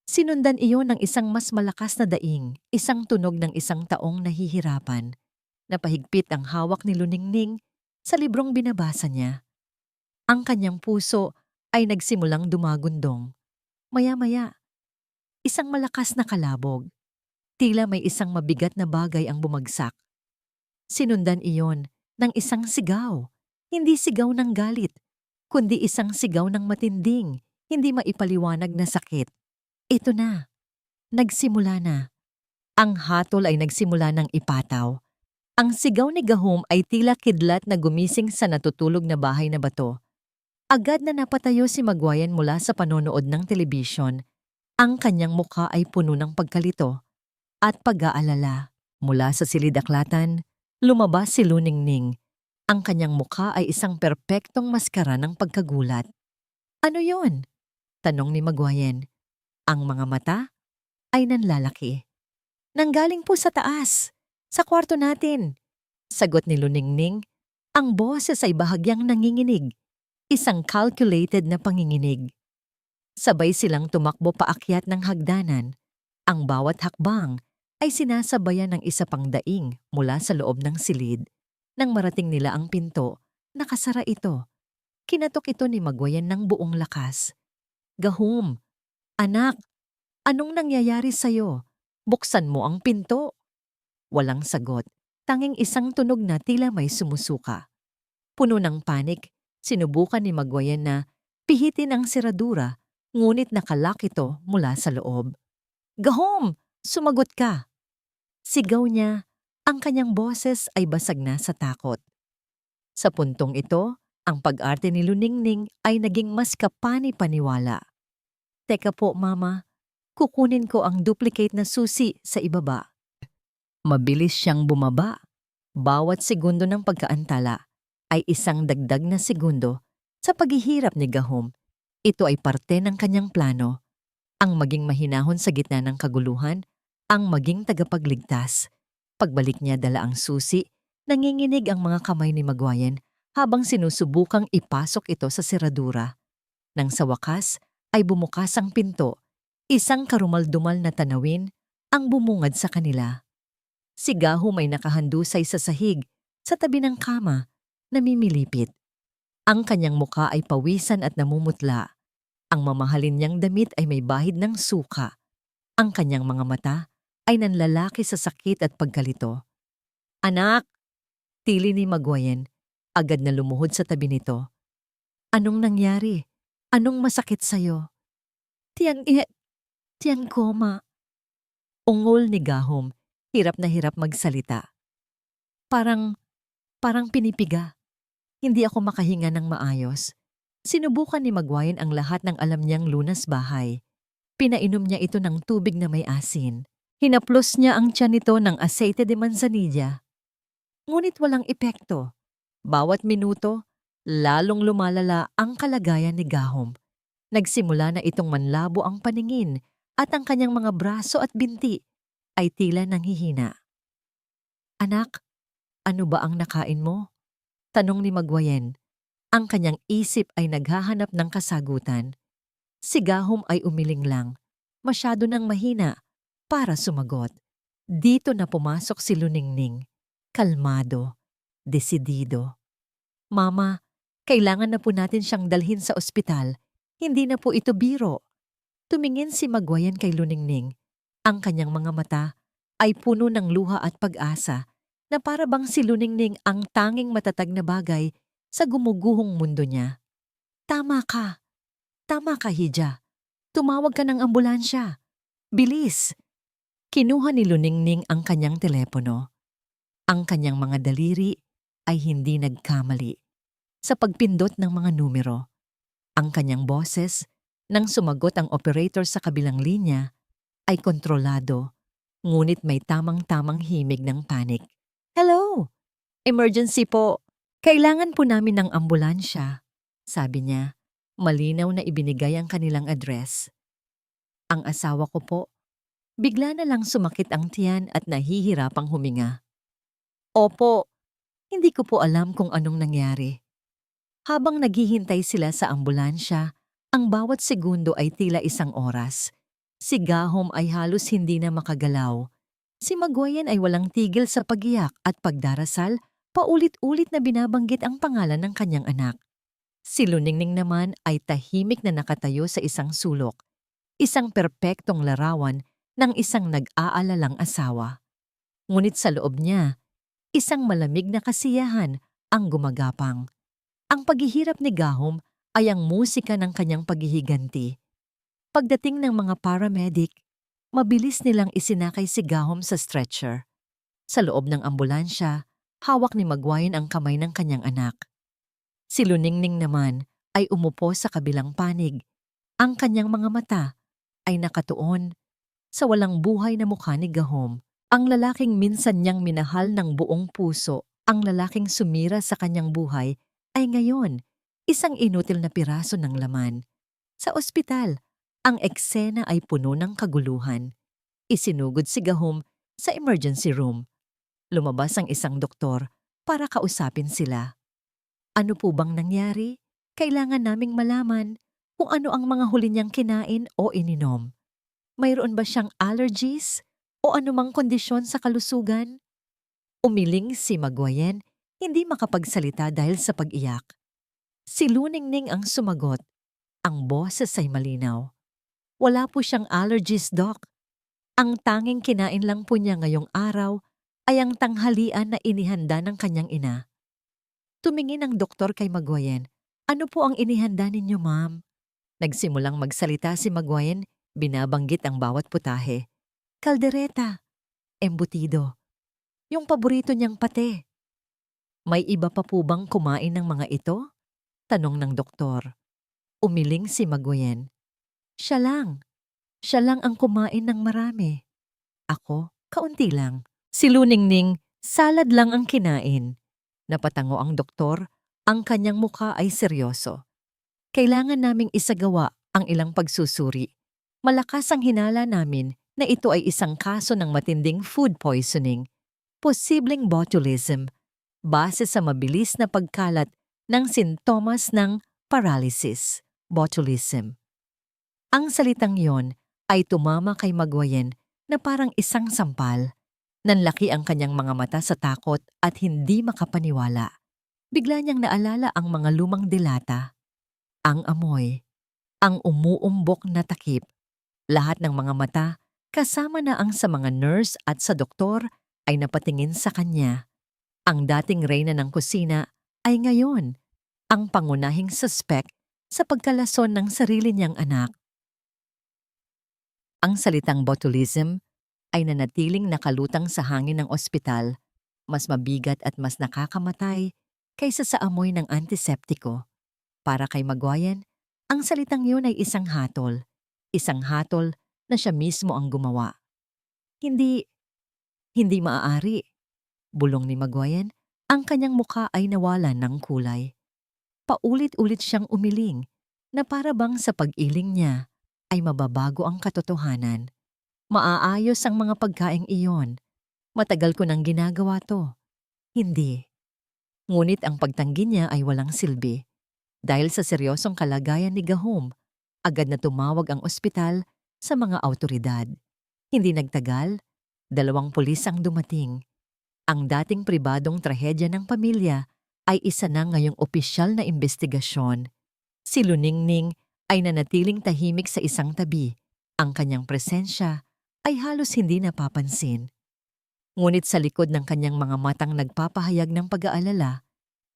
Sinundan iyon ng isang mas malakas na daing, isang tunog ng isang taong nahihirapan. Napahigpit ang hawak ni Luningning sa librong binabasa niya. Ang kanyang puso ay nagsimulang dumagundong. Maya-maya, isang malakas na kalabog. Tila may isang mabigat na bagay ang bumagsak. Sinundan iyon ng isang sigaw. Hindi sigaw ng galit, kundi isang sigaw ng matinding, hindi maipaliwanag na sakit. Ito na. Nagsimula na. Ang hatol ay nagsimula ng ipataw. Ang sigaw ni Gahom ay tila kidlat na gumising sa natutulog na bahay na bato. Agad na napatayo si Magwayen mula sa panonood ng telebisyon. Ang kanyang mukha ay puno ng pagkalito at pag-aalala. Mula sa silidaklatan, lumabas si Luningning. Ang kanyang mukha ay isang perpektong maskara ng pagkagulat. Ano yon? Tanong ni Magwayen. Ang mga mata ay nanlalaki. Nanggaling po sa taas, sa kwarto natin. Sagot ni Luningning. Ang boses ay bahagyang nanginginig. Isang calculated na panginginig. Sabay silang tumakbo paakyat ng hagdanan. Ang bawat hakbang ay sinasabayan ng isa pang daing mula sa loob ng silid. Nang marating nila ang pinto, nakasara ito. Kinatok ito ni Magwayen ng buong lakas. Gahom, anak, anong nangyayari sa'yo? Buksan mo ang pinto. Walang sagot, tanging isang tunog na tila may sumusuka. Puno ng panik, sinubukan ni Magwayen na pihitin ang seradura, ngunit nakalak ito mula sa loob. Gahom, sumagot ka! Sigaw niya, ang kanyang boses ay basag na sa takot. Sa puntong ito, ang pag-arte ni Luningning ay naging mas kapani-paniwala. Teka po, Mama, kukunin ko ang duplicate na susi sa ibaba. Mabilis siyang bumaba. Bawat segundo ng pagkaantala ay isang dagdag na segundo sa paghihirap ni Gahom. Ito ay parte ng kanyang plano. Ang maging mahinahon sa gitna ng kaguluhan, ang maging tagapagligtas. Pagbalik niya dala ang susi, nanginginig ang mga kamay ni Maguayen habang sinusubukang ipasok ito sa seradura. Nang sa wakas ay bumukas ang pinto, isang karumaldumal na tanawin ang bumungad sa kanila. Si Gahom ay nakahandusay sa sahig, sa tabi ng kama, namimilipit. Ang kanyang muka ay pawisan at namumutla. Ang mamahalin niyang damit ay may bahid ng suka. Ang kanyang mga mata ay nanlalaki sa sakit at pagkalito. "Anak!" Tili ni Maguayen, agad na lumuhod sa tabi nito. "Anong nangyari? Anong masakit sa'yo?" Tiyan koma." Ungol ni Gahom, hirap na hirap magsalita. Parang pinipiga. Hindi ako makahinga ng maayos. Sinubukan ni Maguayen ang lahat ng alam niyang lunas bahay. Pinainom niya ito ng tubig na may asin. Hinaplos niya ang tiyan nito ng aceite de manzanilla. Ngunit walang epekto. Bawat minuto, lalong lumalala ang kalagayan ni Gahom. Nagsimula na itong manlabo ang paningin at ang kanyang mga braso at binti ay tila nanghihina. "Anak, ano ba ang nakain mo?" Tanong ni Maguayen. Ang kanyang isip ay naghahanap ng kasagutan. Si Gahom ay umiling lang, masyado nang mahina para sumagot. Dito na pumasok si Luningning, kalmado, desidido. "Mama, kailangan na po natin siyang dalhin sa ospital. Hindi na po ito biro." Tumingin si Maguayen kay Luningning. Ang kanyang mga mata ay puno ng luha at pag-asa na para bang si Luningning ang tanging matatag na bagay sa gumuguhong mundo niya. Tama ka, Hija. Tumawag ka ng ambulansya. Bilis!" Kinuha ni Luningning ang kanyang telepono. Ang kanyang mga daliri ay hindi nagkamali sa pagpindot ng mga numero. Ang kanyang boses, nang sumagot ang operator sa kabilang linya, ay kontrolado, ngunit may tamang-tamang himig ng panik. "Hello! Emergency po. Kailangan po namin ng ambulansya," sabi niya. Malinaw na ibinigay ang kanilang address. "Ang asawa ko po." Bigla na lang sumakit ang tiyan at nahihirapang huminga. "Opo, hindi ko po alam kung anong nangyari." Habang naghihintay sila sa ambulansya, ang bawat segundo ay tila isang oras. Si Gahom ay halos hindi na makagalaw. Si Maguayen ay walang tigil sa pagiyak at pagdarasal, paulit-ulit na binabanggit ang pangalan ng kanyang anak. Si Luningning naman ay tahimik na nakatayo sa isang sulok, isang perpektong larawan ng isang nag-aalalang asawa. Ngunit sa loob niya, isang malamig na kasiyahan ang gumagapang. Ang paghihirap ni Gahom ay ang musika ng kanyang paghihiganti. Pagdating ng mga paramedic, mabilis nilang isinakay si Gahom sa stretcher. Sa loob ng ambulansya, hawak ni Maguayen ang kamay ng kanyang anak. Si Luningning naman ay umupo sa kabilang panig. Ang kanyang mga mata ay nakatuon sa walang buhay na mukha ni Gahom. Ang lalaking minsan niyang minahal ng buong puso, ang lalaking sumira sa kanyang buhay, ay ngayon isang inutil na piraso ng laman. Sa ospital, ang eksena ay puno ng kaguluhan. Isinugod si Gahom sa emergency room. Lumabas ang isang doktor para kausapin sila. "Ano po bang nangyari? Kailangan naming malaman kung ano ang mga huli niyang kinain o ininom. Mayroon ba siyang allergies o anumang kondisyon sa kalusugan?" Umiling si Maguayen, hindi makapagsalita dahil sa pag-iyak. Si Luningning ang sumagot. Ang boses ay malinaw. "Wala po siyang allergies, Doc. Ang tanging kinain lang po niya ngayong araw ay ang tanghalian na inihanda ng kanyang ina." Tumingin ang doktor kay Maguayen. "Ano po ang inihanda ninyo, ma'am?" Nagsimulang magsalita si Maguayen, binabanggit ang bawat putahe. "Kaldereta, embutido, yung paborito niyang pate." "May iba pa po bang kumain ng mga ito?" tanong ng doktor. Umiling si Maguayen. Siya lang ang kumain ng marami. Ako, kaunti lang." Si Luningning, salad lang ang kinain. Napatango ang doktor, ang kanyang muka ay seryoso. "Kailangan naming isagawa ang ilang pagsusuri. Malakas ang hinala namin na ito ay isang kaso ng matinding food poisoning. posibleng botulism base sa mabilis na pagkalat ng sintomas ng paralysis, botulism. Ang salitang yon ay tumama kay Maguian na parang isang sampal. Nanlaki ang kanyang mga mata sa takot at hindi makapaniwala. Bigla niyang naalala ang mga lumang delata, ang amoy, ang umuumbok na takip. Lahat ng mga mata, kasama na ang sa mga nurse at sa doktor, ay napatingin sa kanya. Ang dating reyna ng kusina ay ngayon ang pangunahing suspect sa pagkalason ng sarili niyang anak. Ang salitang botulism ay nanatiling nakalutang sa hangin ng ospital, mas mabigat at mas nakakamatay kaysa sa amoy ng antiseptiko. Para kay Maguian, ang salitang yun ay isang hatol na siya mismo ang gumawa. Hindi maaari. Bulong ni Maguian, ang kanyang mukha ay nawalan ng kulay. Paulit-ulit siyang umiling na para bang sa pag-iling niya ay mababago ang katotohanan. Maaayos ang mga pagkaing iyon. Matagal ko nang ginagawa to. Hindi. Ngunit ang pagtanggi niya ay walang silbi. Dahil sa seryosong kalagayan ni Gahom, agad na tumawag ang ospital sa mga awtoridad. Hindi nagtagal, 2 pulis ang dumating. Ang dating pribadong trahedya ng pamilya ay isa na ngayong opisyal na investigasyon. Si Luningning ay nanatiling tahimik sa isang tabi. Ang kanyang presensya ay halos hindi napapansin. Ngunit sa likod ng kanyang mga matang nagpapahayag ng pag-aalala,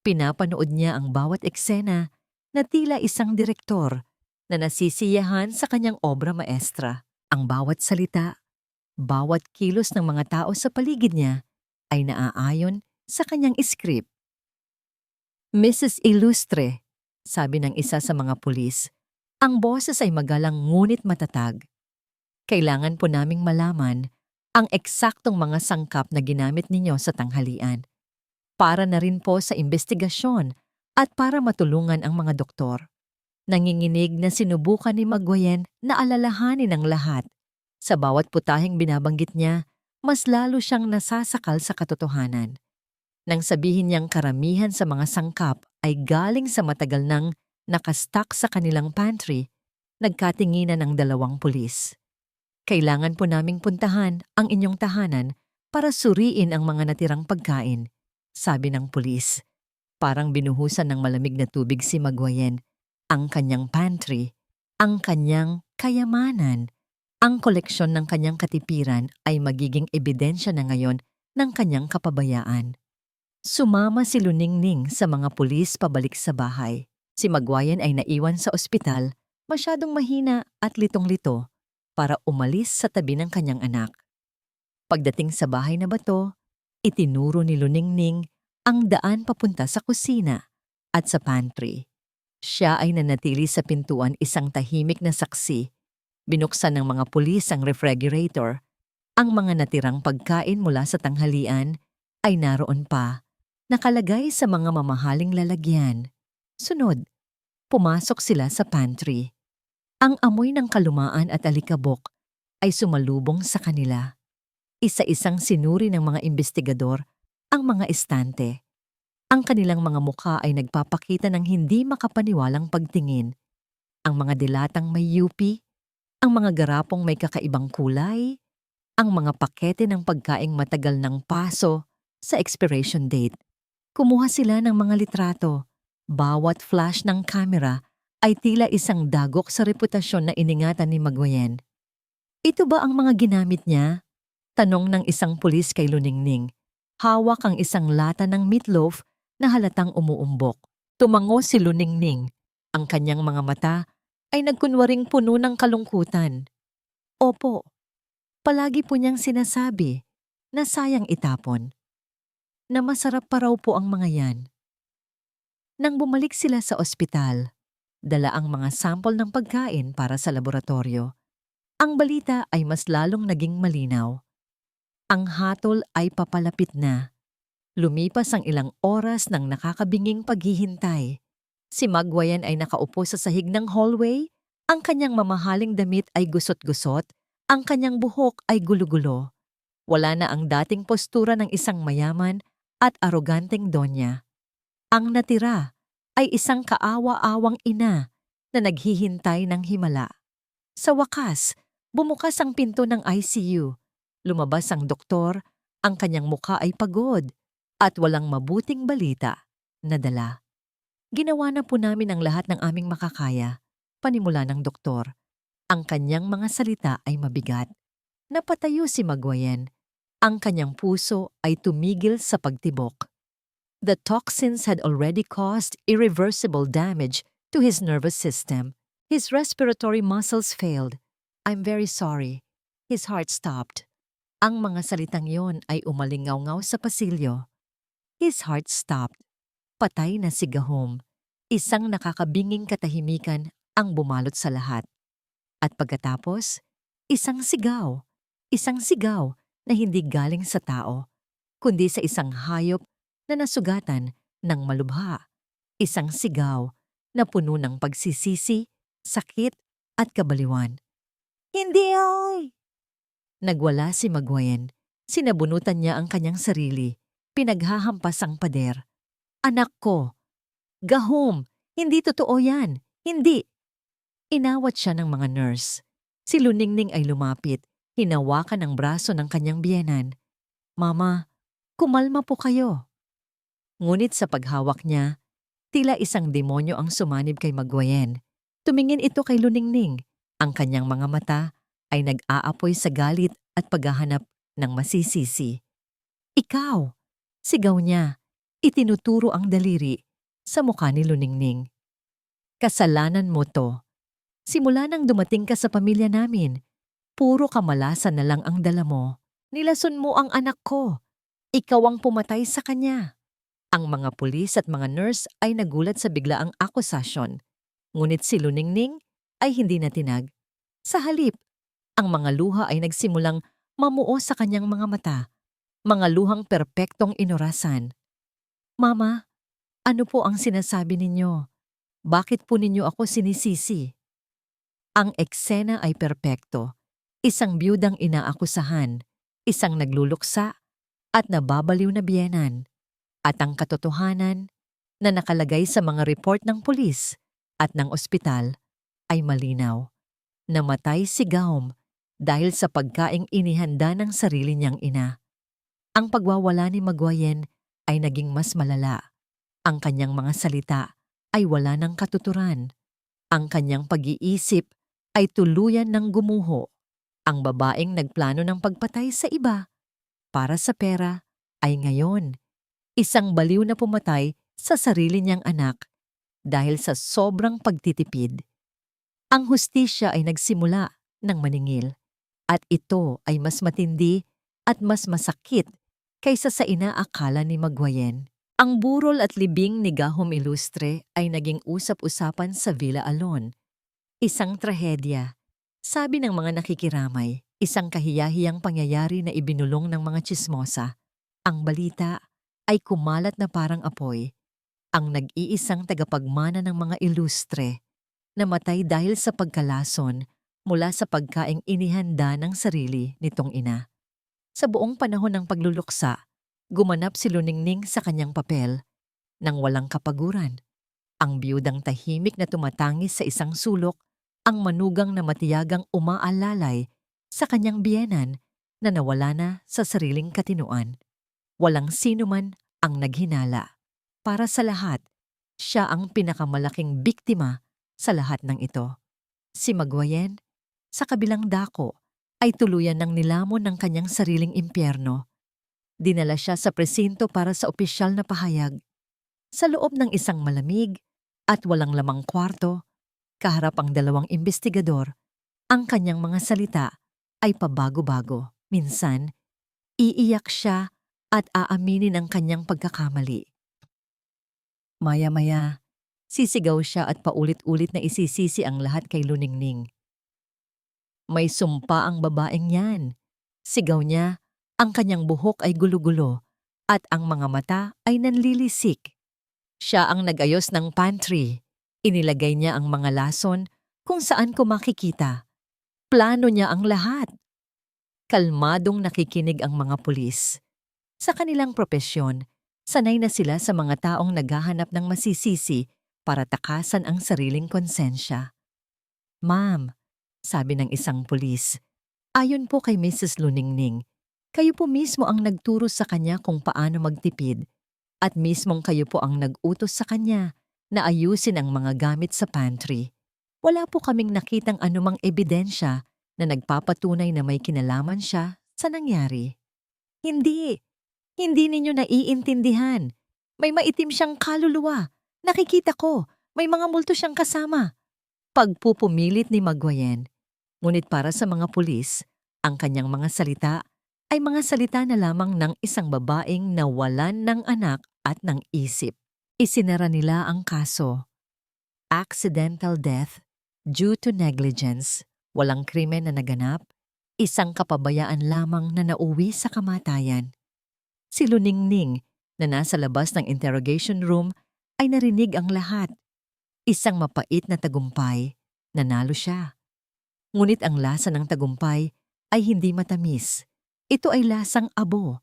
pinapanood niya ang bawat eksena na tila isang direktor na nasisiyahan sa kanyang obra maestra. Ang bawat salita, bawat kilos ng mga tao sa paligid niya ay naaayon sa kanyang script. Mrs. Illustre, sabi ng isa sa mga pulis, ang boses ay magalang ngunit matatag. Kailangan po naming malaman ang eksaktong mga sangkap na ginamit ninyo sa tanghalian. Para na rin po sa investigasyon at para matulungan ang mga doktor. Nanginginig na sinubukan ni Maguian na alalahanin ang lahat. Sa bawat putahing binabanggit niya, mas lalo siyang nasasakal sa katotohanan. Nang sabihin niyang karamihan sa mga sangkap ay galing sa matagal nang nakastak sa kanilang pantry, nagkatinginan ng 2 pulis. Kailangan po naming puntahan ang inyong tahanan para suriin ang mga natirang pagkain, sabi ng pulis. Parang binuhusan ng malamig na tubig si Maguian. Ang kanyang pantry, ang kanyang kayamanan, ang koleksyon ng kanyang katipiran ay magiging ebidensya na ngayon ng kanyang kapabayaan. Sumama si Luningning sa mga pulis pabalik sa bahay. Si Maguian ay naiwan sa ospital, masyadong mahina at litong-lito para umalis sa tabi ng kanyang anak. Pagdating sa bahay na bato, itinuro ni Luningning ang daan papunta sa kusina at sa pantry. Siya ay nanatili sa pintuan isang tahimik na saksi. Binuksan ng mga pulis ang refrigerator. Ang mga natirang pagkain mula sa tanghalian ay naroon pa, nakalagay sa mga mamahaling lalagyan. Sunod, pumasok sila sa pantry. Ang amoy ng kalumaan at alikabok ay sumalubong sa kanila. Isa-isang sinuri ng mga investigador ang mga estante. Ang kanilang mga mukha ay nagpapakita ng hindi makapaniwalang pagtingin. Ang mga dilatang may yupi, ang mga garapong may kakaibang kulay, ang mga pakete ng pagkaing matagal ng paso sa expiration date. Kumuha sila ng mga litrato. Bawat flash ng camera ay tila isang dagok sa reputasyon na iningatan ni Maguian. Ito ba ang mga ginamit niya? Tanong ng isang pulis kay Luningning. Hawak ang isang lata ng meatloaf na halatang umuumbok. Tumango si Luningning. Ang kanyang mga mata ay nagkunwaring puno ng kalungkutan. Opo, palagi po niyang sinasabi na sayang itapon. Na masarap pa raw po ang mga yan. Nang bumalik sila sa ospital, dala ang mga sample ng pagkain para sa laboratorio. Ang balita ay mas lalong naging malinaw. Ang hatol ay papalapit na. Lumipas ang ilang oras ng nakakabinging paghihintay. Si Maguian ay nakaupo sa sahig ng hallway, ang kanyang mamahaling damit ay gusot-gusot, ang kanyang buhok ay gulo-gulo. Wala na ang dating postura ng isang mayaman at aroganteng donya. Ang natira ay isang kaawa-awang ina na naghihintay ng himala. Sa wakas, bumukas ang pinto ng ICU. Lumabas ang doktor, ang kanyang muka ay pagod at walang mabuting balita na dala. Ginawa na po namin ang lahat ng aming makakaya, panimula ng doktor. Ang kanyang mga salita ay mabigat. Napatayo si Maguayen. Ang kanyang puso ay tumigil sa pagtibok. The toxins had already caused irreversible damage to his nervous system. His respiratory muscles failed. I'm very sorry. His heart stopped. Ang mga salitang yon ay umalingaw-ngaw sa pasilyo. His heart stopped. Patay na si Gahom. Isang nakakabinging katahimikan ang bumalot sa lahat. At pagkatapos, isang sigaw. Isang sigaw na hindi galing sa tao, kundi sa isang hayop na nasugatan ng malubha. Isang sigaw na puno ng pagsisisi, sakit at kabaliwan. Hindi ay! Nagwala si Maguayen. Sinabunutan niya ang kanyang sarili. Pinaghahampas ang pader. Anak ko! Gahom! Hindi totoo yan! Hindi! Inawat siya ng mga nurse. Si Luningning ay lumapit. Hinawakan ang braso ng kanyang biyenan. Mama, kumalma po kayo. Ngunit sa paghawak niya, tila isang demonyo ang sumanib kay Maguayen. Tumingin ito kay Luningning. Ang kanyang mga mata ay nag-aapoy sa galit at paghahanap ng masisisi. Ikaw! Sigaw niya. Itinuturo ang daliri sa mukha ni Luningning. Kasalanan mo to. Simula nang dumating ka sa pamilya namin, puro kamalasan na lang ang dala mo. Nilason mo ang anak ko. Ikaw ang pumatay sa kanya. Ang mga pulis at mga nurse ay nagulat sa biglaang akusasyon. Ngunit si Luningning ay hindi natinag. Sa halip, ang mga luha ay nagsimulang mamuo sa kanyang mga mata. Mga luhang perpektong inurasan. Mama, ano po ang sinasabi ninyo? Bakit po ninyo ako sinisisi? Ang eksena ay perpekto. Isang biyudang inaakusahan, isang nagluluksa at nababaliw na biyenan. At ang katotohanan na nakalagay sa mga report ng pulis at ng ospital ay malinaw. Namatay si Gahom dahil sa pagkaing inihanda ng sarili niyang ina. Ang pagwawala ni Maguayen ay naging mas malala. Ang kanyang mga salita ay wala ng katuturan. Ang kanyang pag-iisip ay tuluyan ng gumuho. Ang babaeng nagplano ng pagpatay sa iba para sa pera ay ngayon isang baliw na pumatay sa sarili niyang anak dahil sa sobrang pagtitipid. Ang hustisya ay nagsimula ng maningil at ito ay mas matindi at mas masakit kaysa sa inaakala ni Maguayen. Ang burol at libing ni Gahom Ilustre ay naging usap-usapan sa Villa Alon. Isang trahedya, sabi ng mga nakikiramay, isang kahiyahiyang pangyayari na ibinulong ng mga tsismosa. Ang balita ay kumalat na parang apoy. Ang nag-iisang tagapagmana ng mga Ilustre, namatay dahil sa pagkalason mula sa pagkaing inihanda ng sarili nitong ina. Sa buong panahon ng pagluluksa, gumanap si Luningning sa kanyang papel nang walang kapaguran. Ang biyudang tahimik na tumatangis sa isang sulok, ang manugang na matiyagang umaalalay sa kanyang biyenan na nawala na sa sariling katinuan. Walang sino man ang naghinala. Para sa lahat, siya ang pinakamalaking biktima sa lahat ng ito. Si Maguayen, sa kabilang dako, ay tuluyan ng nilamon ng kanyang sariling impyerno. Dinala siya sa presinto para sa opisyal na pahayag. Sa loob ng isang malamig at walang lamang kwarto, kaharap ang dalawang investigador, ang kanyang mga salita ay pabago-bago. Minsan, iiyak siya at aaminin ang kanyang pagkakamali. Maya-maya, sisigaw siya at paulit-ulit na isisisi ang lahat kay Luningning. May sumpa ang babaeng yan. Sigaw niya, ang kanyang buhok ay gulo-gulo at ang mga mata ay nanlilisik. Siya ang nag-ayos ng pantry. Inilagay niya ang mga lason kung saan ko makikita. Plano niya ang lahat. Kalmadong nakikinig ang mga pulis. Sa kanilang propesyon, sanay na sila sa mga taong naghahanap ng masisisi para takasan ang sariling konsensya. Ma'am, sabi ng isang pulis, ayon po kay Mrs. Luningning, kayo po mismo ang nagturo sa kanya kung paano magtipid at mismong kayo po ang nag-utos sa kanya na ayusin ang mga gamit sa pantry. Wala po kaming nakitang anumang ebidensya na nagpapatunay na may kinalaman siya sa nangyari. Hindi. Hindi ninyo naiintindihan. May maitim siyang kaluluwa. Nakikita ko. May mga multo siyang kasama. Pagpupumilit ni Maguayen. Ngunit para sa mga pulis, ang kanyang mga salita ay mga salita na lamang ng isang babaeng nawalan ng anak at ng isip. Isinara nila ang kaso. Accidental death due to negligence, walang krimen na naganap, isang kapabayaan lamang na nauwi sa kamatayan. Si Luningning na nasa labas ng interrogation room ay narinig ang lahat. Isang mapait na tagumpay, nanalo siya. Ngunit ang lasa ng tagumpay ay hindi matamis. Ito ay lasang abo.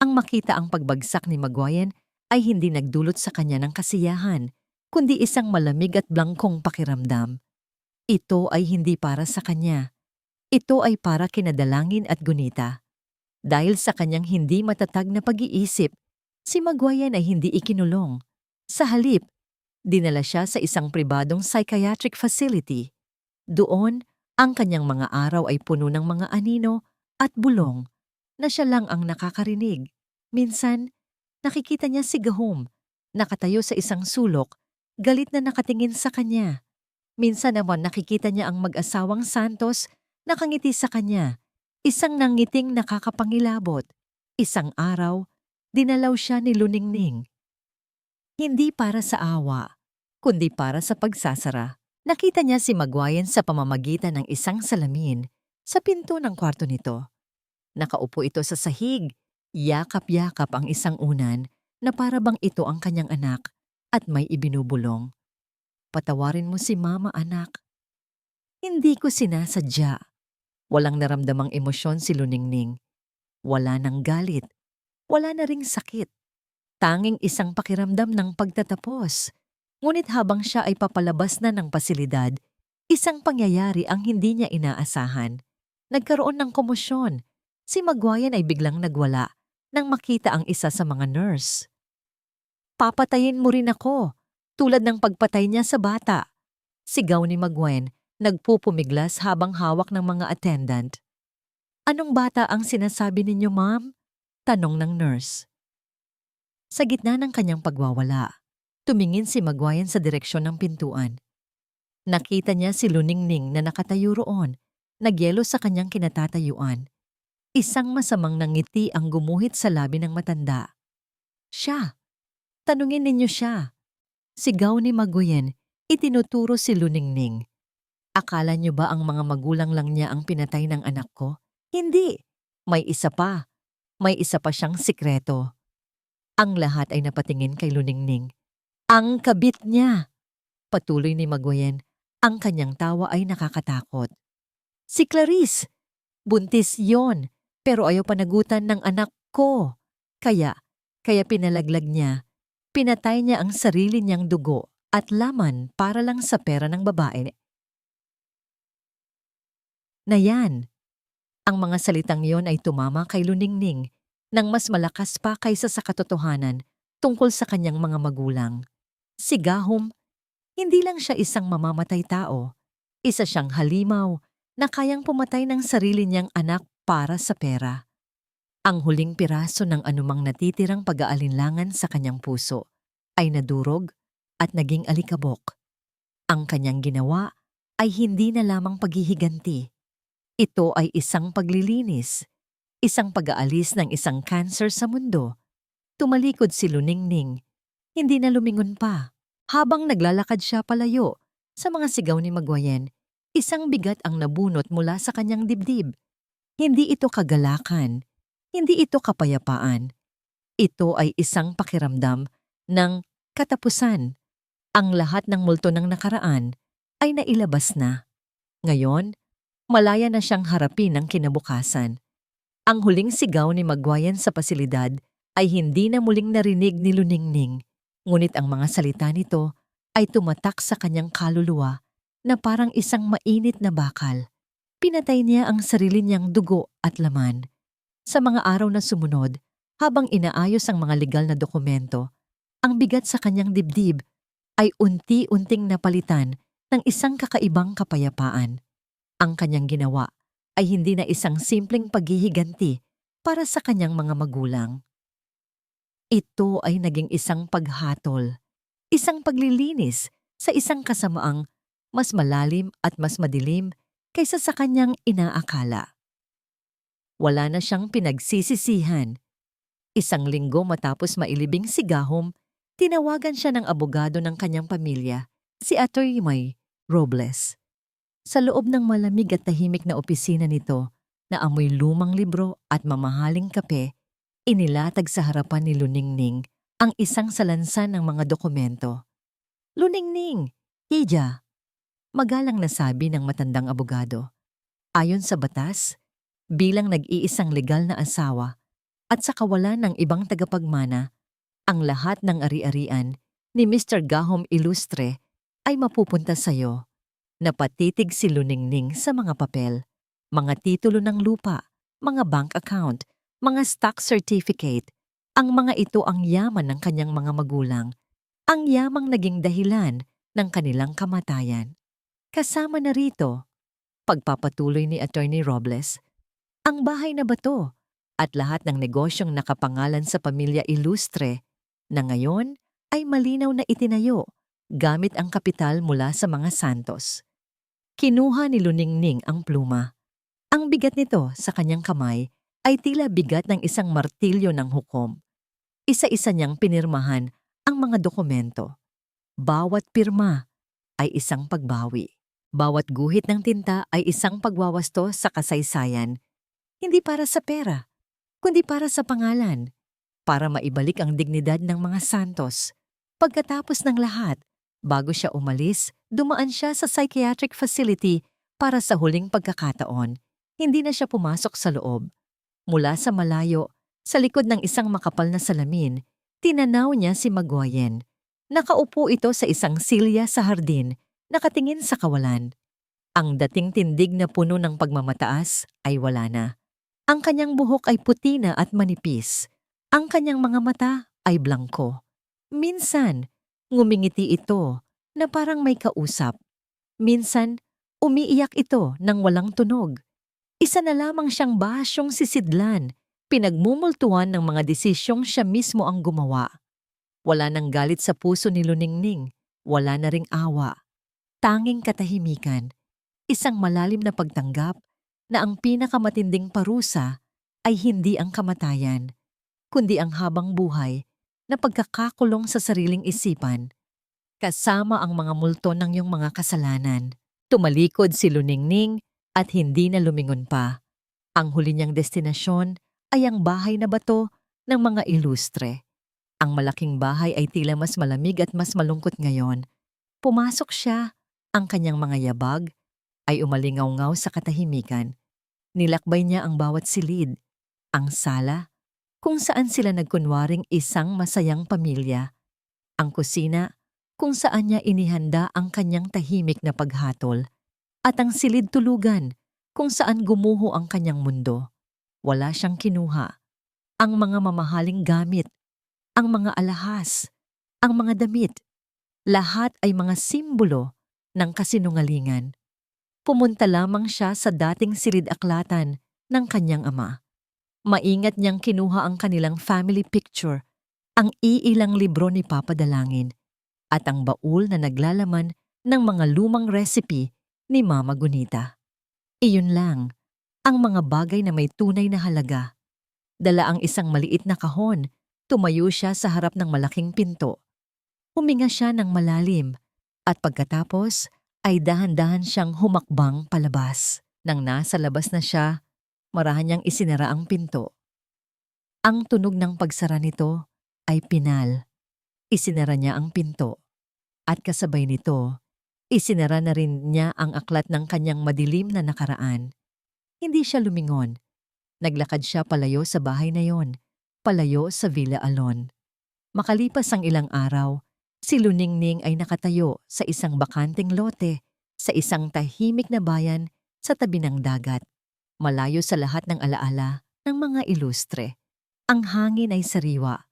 Ang makita ang pagbagsak ni Maguayen ay hindi nagdulot sa kanya ng kasiyahan, kundi isang malamig at blangkong pakiramdam. Ito ay hindi para sa kanya. Ito ay para kina Dalangin at Gunita. Dahil sa kanyang hindi matatag na pag-iisip, si Maguayen ay hindi ikinulong. Sa halip, dinala siya sa isang pribadong psychiatric facility. Doon, ang kanyang mga araw ay puno ng mga anino at bulong na siya lang ang nakakarinig. Minsan, nakikita niya si Gahom, nakatayo sa isang sulok, galit na nakatingin sa kanya. Minsan naman nakikita niya ang mag-asawang Santos nakangiti sa kanya, isang nangiting nakakapangilabot. Isang araw, dinalaw siya ni Luningning. Hindi para sa awa, kundi para sa pagsasara. Nakita niya si Maguayen sa pamamagitan ng isang salamin sa pinto ng kwarto nito. Nakaupo ito sa sahig, yakap-yakap ang isang unan na para bang ito ang kanyang anak at may ibinubulong. Patawarin mo si Mama, anak. Hindi ko sinasadya. Walang naramdamang emosyon si Luningning. Wala nang galit. Wala na ring sakit. Tanging isang pakiramdam ng pagtatapos. Ngunit habang siya ay papalabas na ng pasilidad, isang pangyayari ang hindi niya inaasahan. Nagkaroon ng komosyon. Si Maguayen ay biglang nagwala nang makita ang isa sa mga nurse. Papatayin mo rin ako, tulad ng pagpatay niya sa bata. Sigaw ni Maguayen, nagpupumiglas habang hawak ng mga attendant. Anong bata ang sinasabi ninyo, ma'am? Tanong ng nurse. Sa gitna ng kanyang pagwawala, tumingin si Maguayen sa direksyon ng pintuan. Nakita niya si Luningning na nakatayo roon, nagyelo sa kanyang kinatatayuan. Isang masamang nangiti ang gumuhit sa labi ng matanda. Siya! Tanungin ninyo siya! Sigaw ni Maguayen, itinuturo si Luningning. Akala niyo ba ang mga magulang lang niya ang pinatay ng anak ko? Hindi! May isa pa. May isa pa siyang sikreto. Ang lahat ay napatingin kay Luningning. Ang kabit niya! Patuloy ni Maguayen, ang kanyang tawa ay nakakatakot. Si Clarice! Buntis yon, pero ayaw panagutan ng anak ko. Kaya pinalaglag niya. Pinatay niya ang sarili niyang dugo at laman para lang sa pera ng babae. Na yan. Ang mga salitang yon ay tumama kay Luningning nang mas malakas pa kaysa sa katotohanan tungkol sa kanyang mga magulang. Si Gahom, hindi lang siya isang mamamatay tao. Isa siyang halimaw na kayang pumatay ng sarili niyang anak para sa pera. Ang huling piraso ng anumang natitirang pag-aalinlangan sa kanyang puso ay nadurog at naging alikabok. Ang kanyang ginawa ay hindi na lamang paghihiganti. Ito ay isang paglilinis, isang pag-aalis ng isang cancer sa mundo. Tumalikod si Luningning, hindi na lumingon pa. Habang naglalakad siya palayo sa mga sigaw ni Maguayen, isang bigat ang nabunot mula sa kanyang dibdib. Hindi ito kagalakan, hindi ito kapayapaan. Ito ay isang pakiramdam ng katapusan. Ang lahat ng multo ng nakaraan ay nailabas na. Ngayon, malaya na siyang harapin ang kinabukasan. Ang huling sigaw ni Magwayan sa pasilidad ay hindi na muling narinig ni Luningning, ngunit ang mga salita nito ay tumatak sa kanyang kaluluwa na parang isang mainit na bakal. Pinatay niya ang sarili niyang dugo at laman. Sa mga araw na sumunod, habang inaayos ang mga legal na dokumento, ang bigat sa kanyang dibdib ay unti-unting napalitan ng isang kakaibang kapayapaan. Ang kanyang ginawa ay hindi na isang simpleng paghihiganti para sa kanyang mga magulang. Ito ay naging isang paghatol, isang paglilinis sa isang kasamaang mas malalim at mas madilim kaysa sa kanyang inaakala. Wala na siyang pinagsisisihan. Isang linggo matapos mailibing si Gahom, tinawagan siya ng abogado ng kanyang pamilya, si Atty. May Robles. Sa loob ng malamig at tahimik na opisina nito, na amoy lumang libro at mamahaling kape, inilatag sa harapan ni Luningning ang isang salansan ng mga dokumento. "Luningning, Hija," magalang na sabi ng matandang abogado. Ayon sa batas, bilang nag-iisang legal na asawa at sa kawalan ng ibang tagapagmana, ang lahat ng ari-arian ni Mr. Gahom Ilustre ay mapupunta sa iyo. Napatitig si Luningning sa mga papel, mga titulo ng lupa, mga bank account, mga stock certificate. Ang mga ito ang yaman ng kanyang mga magulang, ang yamang naging dahilan ng kanilang kamatayan. Kasama na rito, pagpapatuloy ni Atty. Robles, ang bahay na bato at lahat ng negosyong nakapangalan sa pamilya Ilustre na ngayon ay malinaw na itinayo gamit ang kapital mula sa mga Santos. Kinuha ni Luningning ang pluma. Ang bigat nito sa kanyang kamay ay tila bigat ng isang martilyo ng hukom. Isa-isa niyang pinirmahan ang mga dokumento. Bawat pirma ay isang pagbawi. Bawat guhit ng tinta ay isang pagwawasto sa kasaysayan. Hindi para sa pera, kundi para sa pangalan. Para maibalik ang dignidad ng mga Santos. Pagkatapos ng lahat, bago siya umalis, dumaan siya sa psychiatric facility para sa huling pagkakataon. Hindi na siya pumasok sa loob. Mula sa malayo, sa likod ng isang makapal na salamin, tinanaw niya si Magwayan. Nakaupo ito sa isang silya sa hardin, nakatingin sa kawalan. Ang dating tindig na puno ng pagmamataas ay wala na. Ang kanyang buhok ay puti na at manipis. Ang kanyang mga mata ay blangko. Minsan, ngumingiti ito na parang may kausap. Minsan, umiiyak ito nang walang tunog. Isa na lamang siyang bahasyong sisidlan, pinagmumultuhan ng mga desisyong siya mismo ang gumawa. Wala nang galit sa puso ni Luningning, wala na ring awa. Tanging katahimikan, isang malalim na pagtanggap na ang pinakamatinding parusa ay hindi ang kamatayan, kundi ang habang buhay na pagkakakulong sa sariling isipan, kasama ang mga multo ng iyong mga kasalanan. Tumalikod si Luningning at hindi na lumingon pa. Ang huli niyang destinasyon ay ang bahay na bato ng mga Ilustre. Ang malaking bahay ay tila mas malamig at mas malungkot ngayon. Pumasok siya, ang kanyang mga yabag ay umalingaw-ngaw sa katahimikan. Nilakbay niya ang bawat silid, ang sala, kung saan sila nagkunwaring isang masayang pamilya. Ang kusina, kung saan niya inihanda ang kanyang tahimik na paghatol. At ang silid tulugan, kung saan gumuho ang kanyang mundo. Wala siyang kinuha. Ang mga mamahaling gamit, ang mga alahas, ang mga damit, lahat ay mga simbolo ng kasinungalingan. Pumunta lamang siya sa dating silid-aklatan ng kanyang ama. Maingat niyang kinuha ang kanilang family picture, ang iilang libro ni Papa Dalangin, at ang baul na naglalaman ng mga lumang recipe ni Mama Gunita. Iyon lang, ang mga bagay na may tunay na halaga. Dala ang isang maliit na kahon, tumayo siya sa harap ng malaking pinto. Huminga siya ng malalim, at pagkatapos ay dahan-dahan siyang humakbang palabas. Nang nasa labas na siya, marahan niyang isinara ang pinto. Ang tunog ng pagsara nito ay pinal. Isinara niya ang pinto. At kasabay nito, isinara na rin niya ang aklat ng kanyang madilim na nakaraan. Hindi siya lumingon. Naglakad siya palayo sa bahay na yon, palayo sa Villa Alon. Makalipas ang ilang araw, si Luningning ay nakatayo sa isang bakanteng lote sa isang tahimik na bayan sa tabi ng dagat, malayo sa lahat ng alaala ng mga ilustre. Ang hangin ay sariwa,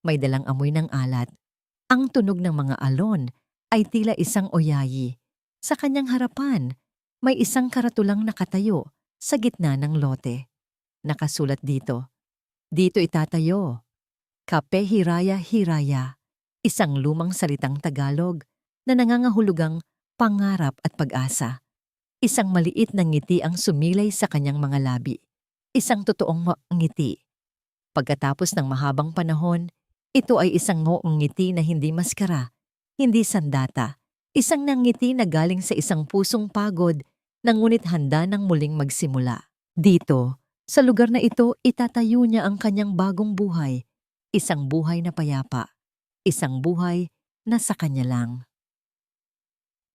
may dalang amoy ng alat. Ang tunog ng mga alon ay tila isang oyayi. Sa kanyang harapan, may isang karatulang nakatayo sa gitna ng lote. Nakasulat dito, "Dito itatayo, Kape Hiraya Hiraya," isang lumang salitang Tagalog na nangangahulugang pangarap at pag-asa. Isang maliit na ngiti ang sumilay sa kanyang mga labi. Isang totoong ngiti. Pagkatapos ng mahabang panahon, ito ay isang ngiti na hindi maskara, hindi sandata. Isang nangiti na galing sa isang pusong pagod na ngunit handa ng muling magsimula. Dito, sa lugar na ito, itatayo niya ang kanyang bagong buhay. Isang buhay na payapa. Isang buhay na sa kanya lang.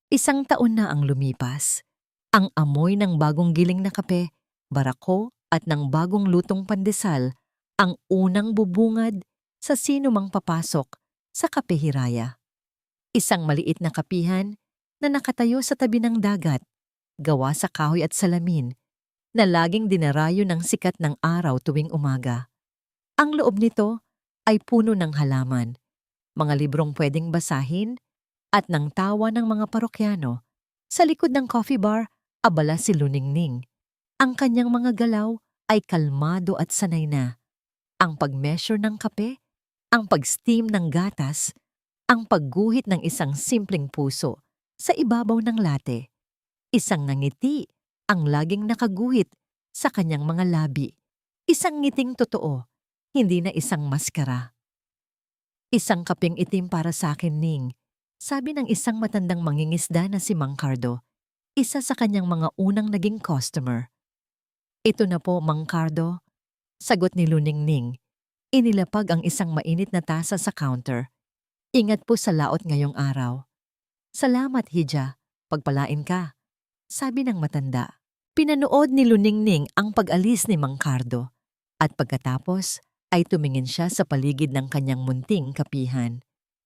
Isang taon na ang lumipas. Ang amoy ng bagong giling na kape, barako at ng bagong lutong pandesal ang unang bubungad sa sino mang papasok sa Kape Hiraya. Isang maliit na kapihan na nakatayo sa tabi ng dagat, gawa sa kahoy at salamin, na laging dinarayo ng sikat ng araw tuwing umaga. Ang loob nito ay puno ng halaman, mga librong pwedeng basahin, at ng tawa ng mga parokyano. Sa likod ng coffee bar, abala si Luningning. Ang kanyang mga galaw ay kalmado at sanay na. Ang pag-measure ng kape, ang pag-steam ng gatas, ang pagguhit ng isang simpleng puso sa ibabaw ng latte. Isang ngiti ang laging nakaguhit sa kanyang mga labi. Isang ngiting totoo, hindi na isang maskara. "Isang kapeng itim para sa akin, Ning," sabi ng isang matandang mangingisda na si Mang Cardo, isa sa kanyang mga unang naging customer. "Ito na po, Mang Cardo," sagot ni Luningning. Inilapag ang isang mainit na tasa sa counter. "Ingat po sa laot ngayong araw." "Salamat, Hija. Pagpalain ka," sabi ng matanda. Pinanood ni Luningning ang pag-alis ni Mang Cardo at pagkatapos ay tumingin siya sa paligid ng kanyang munting kapihan.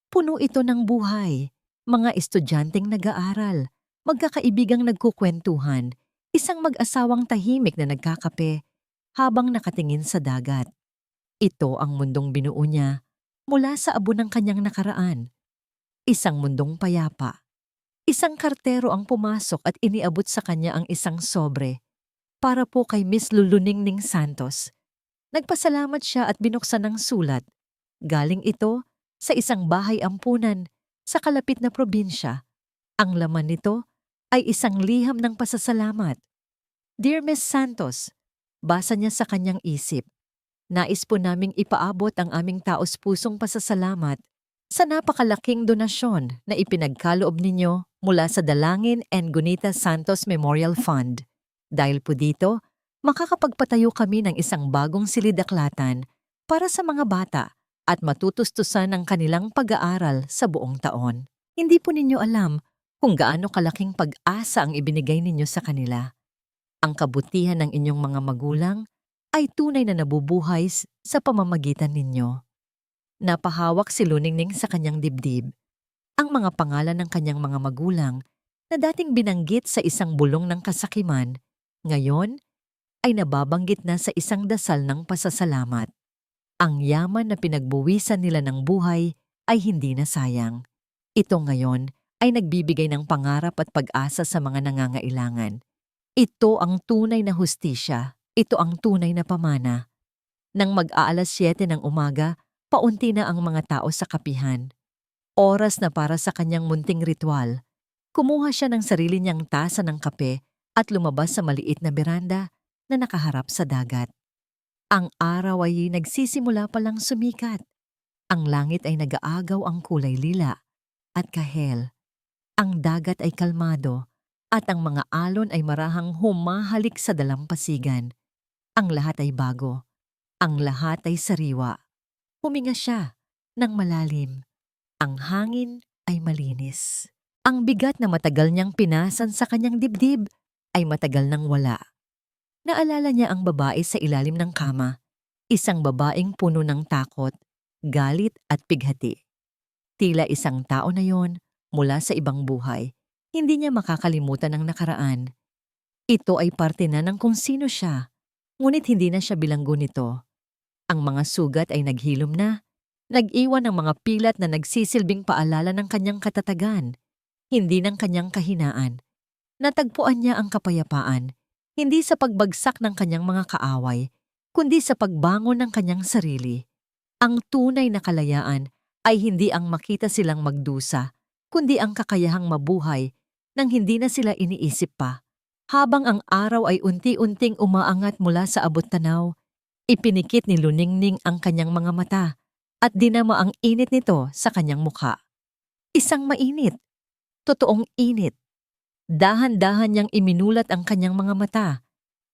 Puno ito ng buhay, mga estudyanteng nag-aaral, magkakaibigang nagkukwentuhan, isang mag-asawang tahimik na nagkakape habang nakatingin sa dagat. Ito ang mundong binuo niya mula sa abo ng kanyang nakaraan. Isang mundong payapa. Isang kartero ang pumasok at iniabot sa kanya ang isang sobre para po kay Miss Luningning Santos. Nagpasalamat siya at binuksan ang sulat. Galing ito sa isang bahay ampunan sa kalapit na probinsya. Ang laman nito ay isang liham ng pasasalamat. "Dear Miss Santos," basa niya sa kanyang isip, "nais po naming ipaabot ang aming taos-pusong pasasalamat sa napakalaking donasyon na ipinagkaloob ninyo mula sa Dalangin and Gunita Santos Memorial Fund. Dahil po dito, makakapagpatayo kami ng isang bagong silidaklatan para sa mga bata at matutustusan ang kanilang pag-aaral sa buong taon. Hindi po ninyo alam kung gaano kalaking pag-asa ang ibinigay ninyo sa kanila. Ang kabutihan ng inyong mga magulang ay tunay na nabubuhay sa pamamagitan ninyo." Napahawak si Luningning sa kanyang dibdib. Ang mga pangalan ng kanyang mga magulang na dating binanggit sa isang bulong ng kasakiman, ngayon ay nababanggit na sa isang dasal ng pasasalamat. Ang yaman na pinagbuwisan nila ng buhay ay hindi na sayang. Ito ngayon ay nagbibigay ng pangarap at pag-asa sa mga nangangailangan. Ito ang tunay na hustisya. Ito ang tunay na pamana. Nang mag-aalas 7 ng umaga, paunti na ang mga tao sa kapihan. Oras na para sa kanyang munting ritual. Kumuha siya ng sarili niyang tasa ng kape at lumabas sa maliit na beranda na nakaharap sa dagat. Ang araw ay nagsisimula palang sumikat. Ang langit ay nag-aagaw ang kulay lila at kahel. Ang dagat ay kalmado at ang mga alon ay marahang humahalik sa dalampasigan. Ang lahat ay bago. Ang lahat ay sariwa. Huminga siya ng malalim. Ang hangin ay malinis. Ang bigat na matagal niyang pinasan sa kanyang dibdib ay matagal nang wala. Naalala niya ang babae sa ilalim ng kama, isang babaeng puno ng takot, galit at pighati. Tila isang tao na yon mula sa ibang buhay. Hindi niya makakalimutan ang nakaraan. Ito ay parte na ng kung sino siya, ngunit hindi na siya bilanggo nito. Ang mga sugat ay naghilom na, nag-iwan ng mga pilat na nagsisilbing paalala ng kanyang katatagan, hindi ng kanyang kahinaan. Natagpuan niya ang kapayapaan, hindi sa pagbagsak ng kanyang mga kaaway, kundi sa pagbangon ng kanyang sarili. Ang tunay na kalayaan ay hindi ang makita silang magdusa, kundi ang kakayahang mabuhay nang hindi na sila iniisip pa. Habang ang araw ay unti-unting umaangat mula sa abot-tanaw, ipinikit ni Luningning ang kanyang mga mata at dinama ang init nito sa kanyang mukha. Isang mainit, totoong init. Dahan-dahan niyang iminulat ang kanyang mga mata,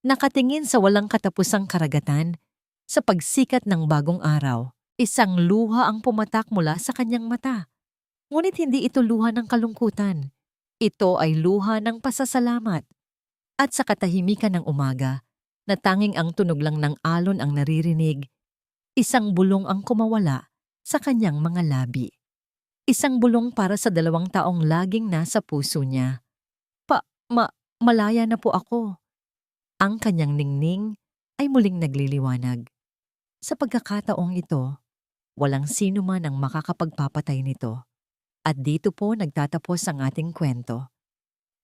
nakatingin sa walang katapusang karagatan, sa pagsikat ng bagong araw. Isang luha ang pumatak mula sa kanyang mata. Ngunit hindi ito luha ng kalungkutan. Ito ay luha ng pasasalamat. At sa katahimikan ng umaga, na tanging ang tunog lang ng alon ang naririnig, isang bulong ang kumawala sa kanyang mga labi. Isang bulong para sa 2 taong laging nasa puso niya. Malaya na po ako. Ang kanyang ningning ay muling nagliliwanag. Sa pagkakataong ito, walang sino man ang makakapagpapatay nito. At dito po nagtatapos ang ating kwento.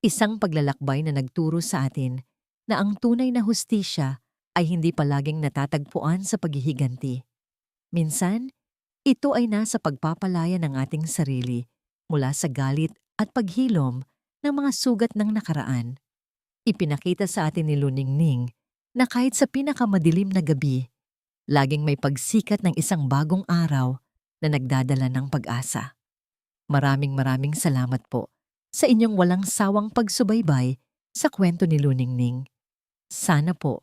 Isang paglalakbay na nagturo sa atin na ang tunay na hustisya ay hindi palaging natatagpuan sa paghihiganti. Minsan, ito ay nasa pagpapalaya ng ating sarili mula sa galit at paghilom ng mga sugat ng nakaraan. Ipinakita sa atin ni Luningning na kahit sa pinakamadilim na gabi, laging may pagsikat ng isang bagong araw na nagdadala ng pag-asa. Maraming salamat po sa inyong walang sawang pagsubaybay sa kwento ni Luningning. Sana po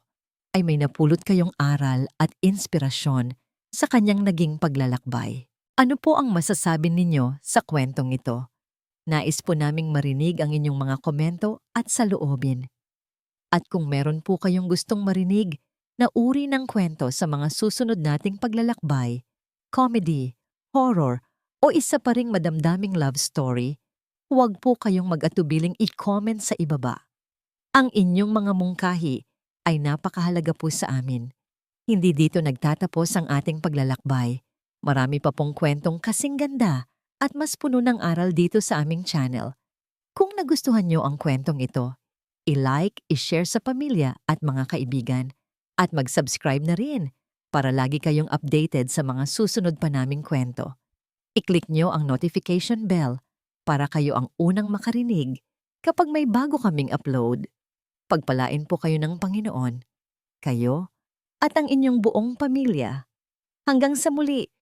ay may napulot kayong aral at inspirasyon sa kanyang naging paglalakbay. Ano po ang masasabi ninyo sa kwentong ito? Nais po naming marinig ang inyong mga komento at saloobin. At kung meron po kayong gustong marinig na uri ng kwento sa mga susunod nating paglalakbay, comedy, horror, o isa pa ring madamdaming love story, huwag po kayong mag-atubiling i-comment sa ibaba. Ang inyong mga mungkahi ay napakahalaga po sa amin. Hindi dito nagtatapos ang ating paglalakbay. Marami pa pong kwentong kasing ganda at mas puno ng aral dito sa aming channel. Kung nagustuhan nyo ang kwentong ito, i-like, i-share sa pamilya at mga kaibigan, at mag-subscribe na rin para lagi kayong updated sa mga susunod pa naming kwento. I-click nyo ang notification bell para kayo ang unang makarinig kapag may bago kaming upload. Pagpalain po kayo ng Panginoon, kayo at ang inyong buong pamilya. Hanggang sa muli,